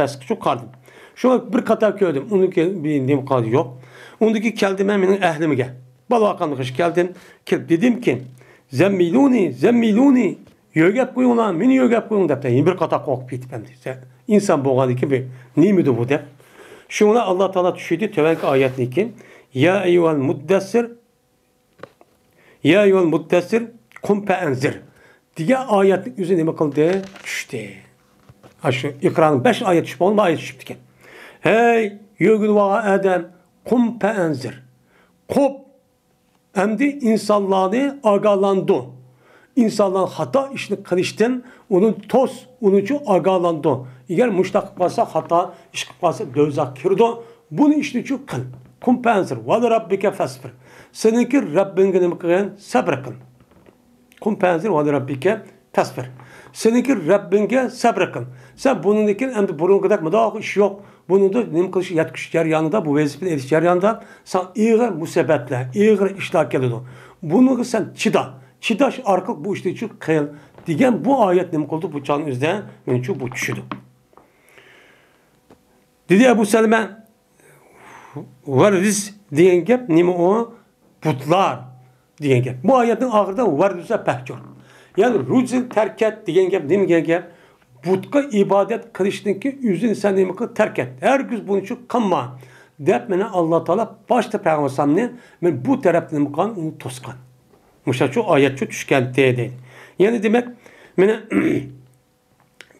qardim. Şu bir qator ko'rdim. Uniki bir nima qoldi yo'q. Undaki keldim men mening ahlimga. Balaqanlık iş geldim. Dedim ki zemmiluni yögep koyunlar, meni yögep koyun dep de bir kata korkup gitip hem de. İnsan boğadı ki bir nimidi bu dep. Şuna Allah Teala düşürdü tevenki ayetindeki ya eyyuhel muddessir kum fe enzir diye ayetin üzerine mi kıldı? Düştü. Şu ikranın 5 ayet düşüp olma ayet düşüp diken. Hey yögül vağa Adem kum fe enzir. Kop hem de insanları agalandı. İnsanlar hata işini kılıştın, onun toz, onun için agalandı. Eğer müştak varsa hata, iş varsa dözak kirdi. Bunu işini için kıl. Kumpensir. Ve Rabbike fesbir. Seninki Rabbinge ne kılın? Sabır kıl. Kumpensir ve Rabbike fesbir. Seninki Rabbinge sabır kıl. Sen bunun için hem de burun kadar mıdak iş yok. Bunun da nem kılışı yatkış yanında, bu vazifenin eriş yanında sen iyi musebetle, iyi iştah geldi. Bunu sen çida. Çidaş artık bu işte için kıyıl. Diyen bu ayet nem oldu bu çağın üzerine mümkün bu düşüdü. Dedi Ebu Seleme varız diyen gep nemi o putlar diyen gep. Bu ayetin ahırda varız'a pehkör. Yani rüzün terk et diyen gep nemi gep. Butka ibadet kılıştınki yüzün sen nemi terk et. Her gün bunun için kanma. Deyip bana Allah Teala başta peygamber samni ben bu taraftan nemi kan onu toskan. Muşa şu ayet şu düşken değil. Yani demek bana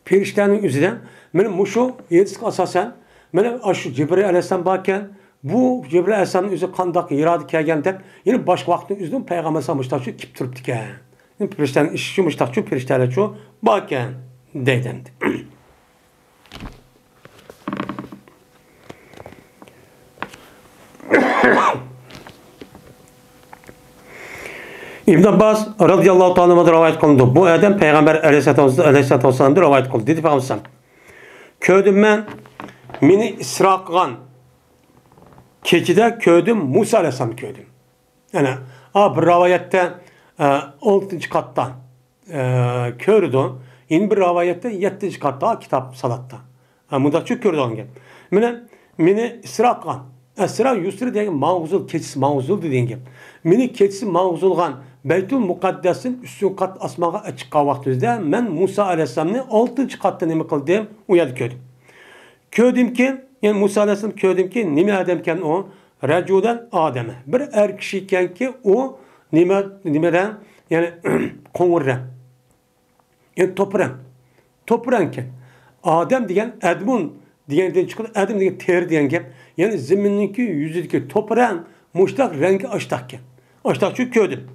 periştenin üzerinden benim muşu yedisik asasen bana şu Cibril Aleyhisselam bakken bu Cibril Aleyhisselam'ın üzeri kandak iradı kelgen deyip yine baş vaktin üzerinden peygamber samni muşta şu kip turup diken. Periştenin işi şu muşta şu periştenin şu bakken deyden. İbn Abbas radıyallahu ta'ala rivayet kılındı. Bu adam Peygamber aleyhissalatü vesselam'da rivayet kıldı. Dedi Peygamber köydüm ben meni isra qilgan keçide köydüm Musa aleyhisselam köydüm. Yani bir rivayette 6. katta kördü. Yine bir rivayette 7. katta kitap salatta. Bunda çok kördü onun gibi. Meni isra qilgan. Esra yusri degan mağzul keçisi mağzul degan gap. Meni keçisi mağzulgan Beytul Muqaddas'ın üstün kat asmaga açıqqa vaqtida men Musa aleyhisselamni 6. katda nima qildim? U yerda ko'rdim. Ko'rdimki, yani Musa aleyhisselam ko'rdimki, nima adamkan o? Rajudan adama. Bir er kishi ekanki, o nimadan? Yani qo'ng'irran. Yani to'prankan. Adam degan admun degenden chiqadi, adam degan ter degan gap. Yani ziminniki yüzüdeki toprağın muştak rengi açtakken. Açtakçı köydüm.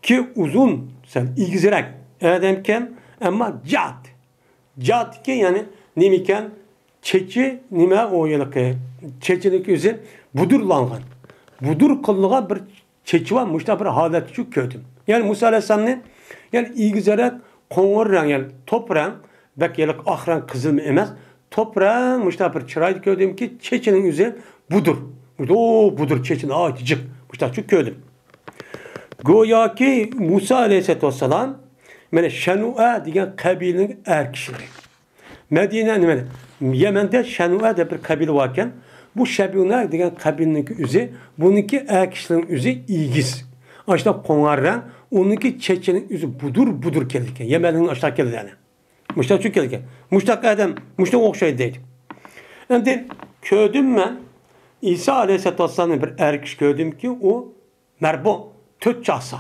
Ki uzun sen ilgizirak adamken ama cad. Cad ki yani nemiken Çeçi nima o yılki? Çeçilik yüzü budurlangan. Budur kıllığa bir çeçi var. Muşta bir halet şu kötüm. Yani Musa Aleyhisselam'ın yani ilgizerek konur renk yani top renk belki yıllık ak renk kızıl mı emez. Top renk muşta bir çıraydı kötüm ki çeçinin yüzü budur. Budur çeçinin ağacıcık. Muşta şu kötüm. Goya ki Musa Aleyhisselatü Vesselam yani Şenu'a diyen kabilenin erkişleri. Medine'nin Yemen'de Şenu'a de bir kabile varken bu Şenu'a diyen kabilenin üzü bununki erkişlerin üzü ilgiz. Aşağı konarran onunki Çeçenin üzü budur gelirken Yemen'in aşağı gelir yani. Muştak çok gelirken. Muştak adam Muştak okşaydı değil. Şimdi köydüm ben İsa Aleyhisselatü Vesselam'ın bir erkiş köydüm ki o merbo töt çağsa.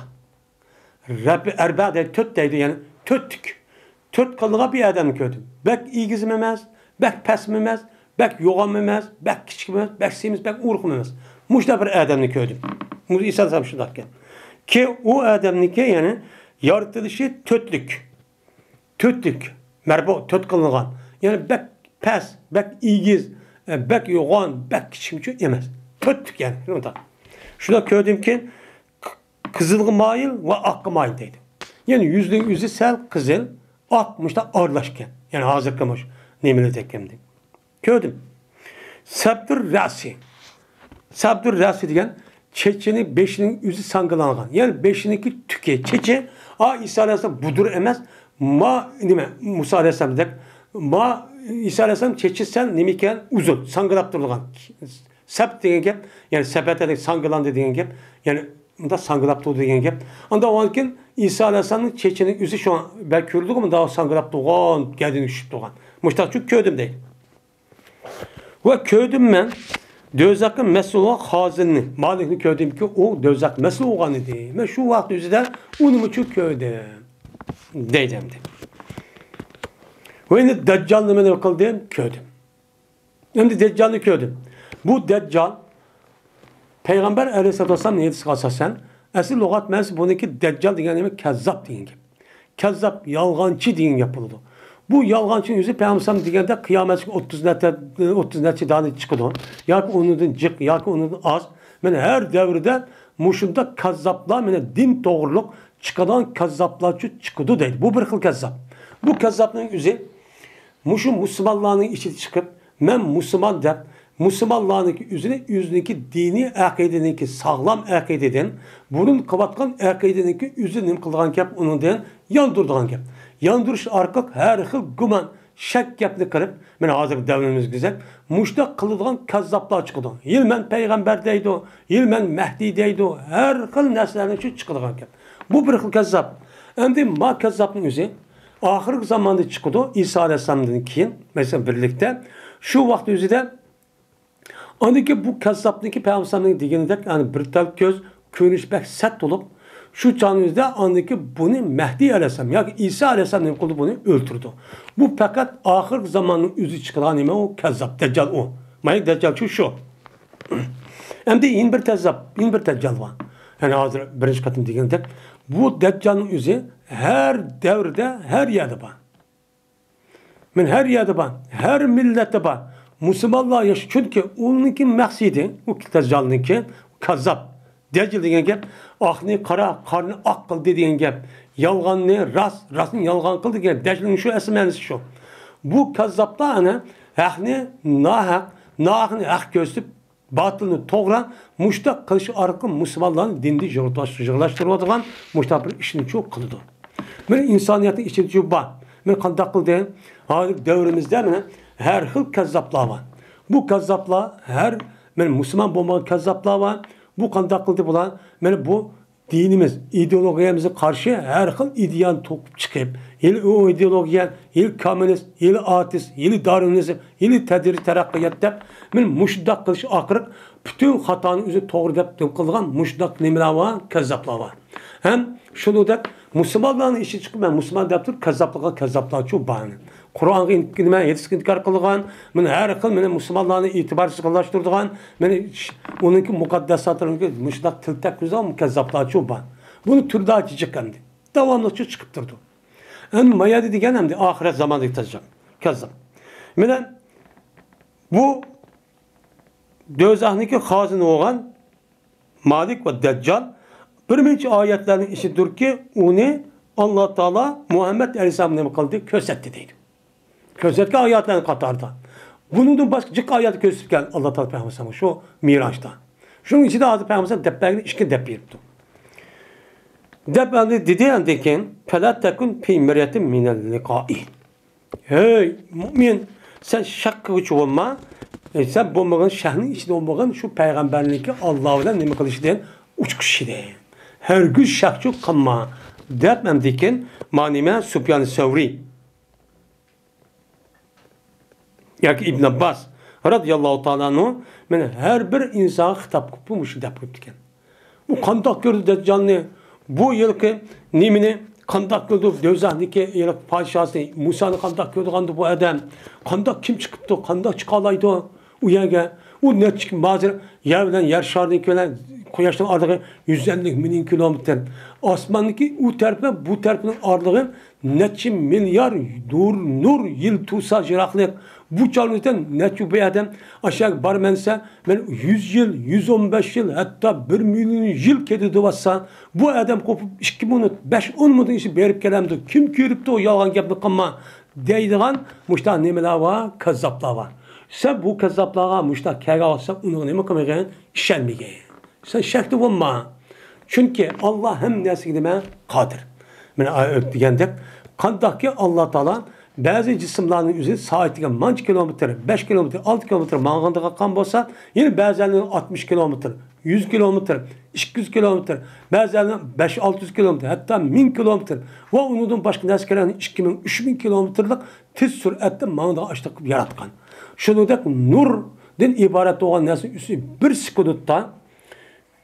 Rabbi erba de töt deydi yani töttük. Töt kılığa bir adam köydüm. Bek ilgizmemez, bek pesmemez, bek yoğanmemez, bek küçükmemez, bek semiz, bek urkumemez. Muşta bir adamını köydüm. İsa Aleyhisselam şundakken. Ki o adamniki yani yaratılışı tötlük. Tötlük. Merbo töt kılığan. Yani bek pes, bek ilgiz, bek yoğan, bek küçük yemez. Tötlük yani. Şurada köydüm ki kızılgı mail ve akkı mail deydi. Yani yüzün yüzü sel kızıl, akmış da ağırlaşken. Yani hazır kılmış. Nemine tekkemdi. Köydüm. Sabdur rasi. Sabdur rasi diyen Çeçenin beşinin yüzü sangılangan. Yani beşininki tüke. Çeçe, İsa Aleyhisselam budur emez. Musa Aleyhisselam dek. İsa Aleyhisselam çeçe sen nemiken uzun. Sangılap durulgan. Sept diyen gep. Yani sepete sangılan dediğin gep. Yani da sangılap durdu diyen gep. Anda o anken İsa Aleyhisselam'ın Çeçenin yüzü şu an belki gördük ama daha sangılap durgan. Geldiğini üşüp durgan. Muştak çünkü köydüm değil. Ve köydüm ben. Dözakın mesul hazinni. Malikni köydüm ki o dözak mesul olan idi. Ben şu vakit yüzüden unumu çok köydüm. Deydimdi. Ve yine Deccal'ını ne kıldım? Köydüm. Hem de Deccal'ını köydüm. Bu Deccal Peygamber Aleyhisselatü Vesselam neydi asasen? Esil lügat mensi bununki Deccal diyen demek kezzap diyen gibi. Kezzap, yalgancı diyen yapıldı. Bu yalgancının yüzü Peygamber diyende kıyamet 30 neçe tane çıkıdı. Ya ki onun cık, ya ki onun az. Yani her devirde muşunda kazzaplar, yani din doğruluk çıkadan kazzaplar çıkıdı değil. Bu bir kıl kazzap. Bu kazzapların yüzü muşun Müslümanlarının içi çıkıp ben Müslüman der. Müslümanların yüzündeki dini akideninki sağlam akideden bunun kavatkan akideninki yüzünün kılgan kep onun den yandırdıgan kep. Yandırış arkak her xil güman şek gepni kırıp men hazır devrimiz güzel muşta kılıdığan kazzaplar çıkıdı. Yılmen peygamber deydi o, yılmen Mehdi deydi o, her xil neslerden şu çıkıdığan kep. Bu bir xil kazzap. Endi ma kazzapın yüzü ahir zamanda çıkıdı İsa Aleyhisselam'dan keyin mesela birlikte şu vakti yüzü de andaki bu kazzaptaki Peygamber'in diyeninde yani bir tel göz körüş bek set olup şu canınızda andaki bunu Mehdi Aleyhisselam ya İsa Aleyhisselam kıldı bunu öldürdü. Bu fakat ahir zamanın yüzü çıkan nime o kazzap Deccal o. Mayık Deccal şu. Hem de in bir kazzap, in bir Deccal var. Yani hazır birinci katım diyeninde bu Deccal'ın yüzü her devirde her yerde var. Men her yerde var. Her millette var. Müslümanlar yaşıyor. Çünkü onunki maksidi, bu Deccal'ınki kazzap. Deccal diyen gep, ahni kara, karnı ak kıl dediğin gep. Yalganını rastın yalgan kıldı gep. Deccal'ın şu esmenisi şu. Bu kazzaplar ana, ahni nahakni ak göstüp, batılını toğran, muştak kılışı arka Müslümanların dindi jığlaştırılan muştak bir işini çok kıldı. Böyle insaniyetin içinde çok var. Ben kandak kıldı. Hali devrimizde her hıl kazzaplar var. Bu kazzaplar her Müslüman bomba kazzaplar var. Bu kandak kıldı bulan bu dinimiz, ideolojimize karşı her hıl ideyan tokup çıkıp o ideolojiyen, komünist, ateist, darwinizm, tediri terakkiyat muşdak kılışı akırık bütün hatanın üzeri doğru deyip kılgan muşdak nimeler var, kazzaplar var. Hem şunu da Müslümanların işi çıkıp Müslüman deyip kazzaplar çok bağlı. Kur'an'ı yetişkinlikler kılgan, her akıl Müslümanlarını itibarsız kılaştırdıgan, onunki mukaddesatlarını müştak tiltek güzel mukazzaplar çok bağlı. Bunu türde açı çıkandı. Devamlı çıkıp durdu. Yani maya dediğin hem de ahiret zamanı gidecek. Kazzap. Bu do'zaxniki xozini bo'lgan Malik va Dajjal bir necha oyatlarning ishidirki, uni Alloh taolo Muhammad alayhisalom nima qildi? Ko'rsatdi deydi. Ko'rsatgan oyatlarning qatorida. Buningdan boshqa jiq oyat ko'rsatgan Alloh taolo payg'ambar shu Mirojda. Shuning ichida hozir payg'ambar debagini ikki deb beribdi. Deb dedi endi keyin falat takun fi miryatin minal liqa'i. Hey mu'min, sen shak qiluvchi bo'lma. Sen bo'lmagan shahning ichida bo'lmagan shu payg'ambarlikka Alloh bilan nima qilishdan uchqishdan. Hargiz shakchu qilma. Deb endi manima Sufyan Savri yoki Ibn Abbas radhiyallohu ta'ala anhu mana har bir inson xitob qilib bu shu deb qo'yibdi ekan. Bu qandoq ko'rdi Dajjalni? Bu yilki nimani qandoq ko'rdi? Do'zaxniki yilki podshosi Musoni qandoq ko'rgandi bu odam? Qandoq kim chiqibdi? Qandoq chiqa oladi u yerga? U nechik mazir yer bilan yer sharining bilan Quyoshning orlig'i 150 ming kilometr. Osmonniki u tarafga bu tarafning orlig'i necha milyar nur yil tursa jiroqlik. Bu çağrıdan neçe bir adam aşağı barmense ben 100 yıl, 115 yıl hatta 1 milyon yıl kedi duvassa bu adam kopup 2 minut, 5-10 minut işi berip gelemdi. Kim görüp de o yalan gapni qilma deydigan muşta nimeler var, kazzaplar var. Sen bu kazzaplara muşta kere alsa onu nime qilmagan, ishonmagan. Sen shakli bo'lma. Çünkü Allah hem nasiga nima qodir. Mana degandek qandaqki Alloh taolo bazı cismlarning o'zi soatiga mancha kilometr, 5 kilometr, 6 kilometr mang'anda qolgan bo'lsa, yine ba'zilarining 60 kilometr, 100 kilometr, 200 kilometr, ba'zilarining 500-600 kilometr, hatta 1000 kilometr va undan boshqa narsalarning 2000-3000 kilometrlik tez sur'atda mang'anda ashtiq qilib yaratgan. Shuningdek nurdan iborat bo'lgan narsa o'zi 1 sekundda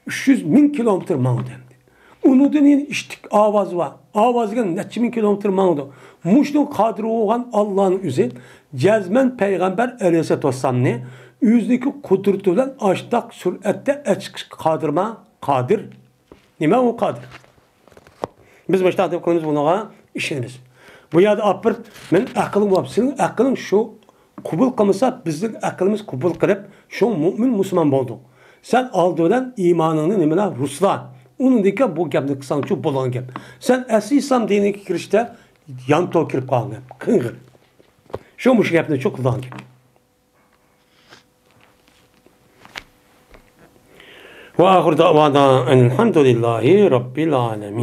300 ming kilometr mang'da. Undan ishtik ovoz var. Ovozga necha ming kilometr mang'da. Muştun kadri olan Allah'ın üzü cezmen Peygamber Aleyhisselatü Vesselam'ni yüzdeki kudreti bilen aştak sürette eçkiş kadırma kadir. Nime o kadir? Biz başta adım konumuz buna işiniz. Bu yada apır men akılım var. Senin akılın şu kubul kılmasa bizim akılımız kubul kılıp şu mümin Müslüman olduk. Sen aldığından imanını nimeler Ruslar. Onun dike bu gapni kısan şu bolan gap. Sen asli İslam dinine girişte yan kirib qolgan. Qing'ir. Shu gapni çok kullangan. Wa akhir da'wana alhamdulillahi rabbil alamin.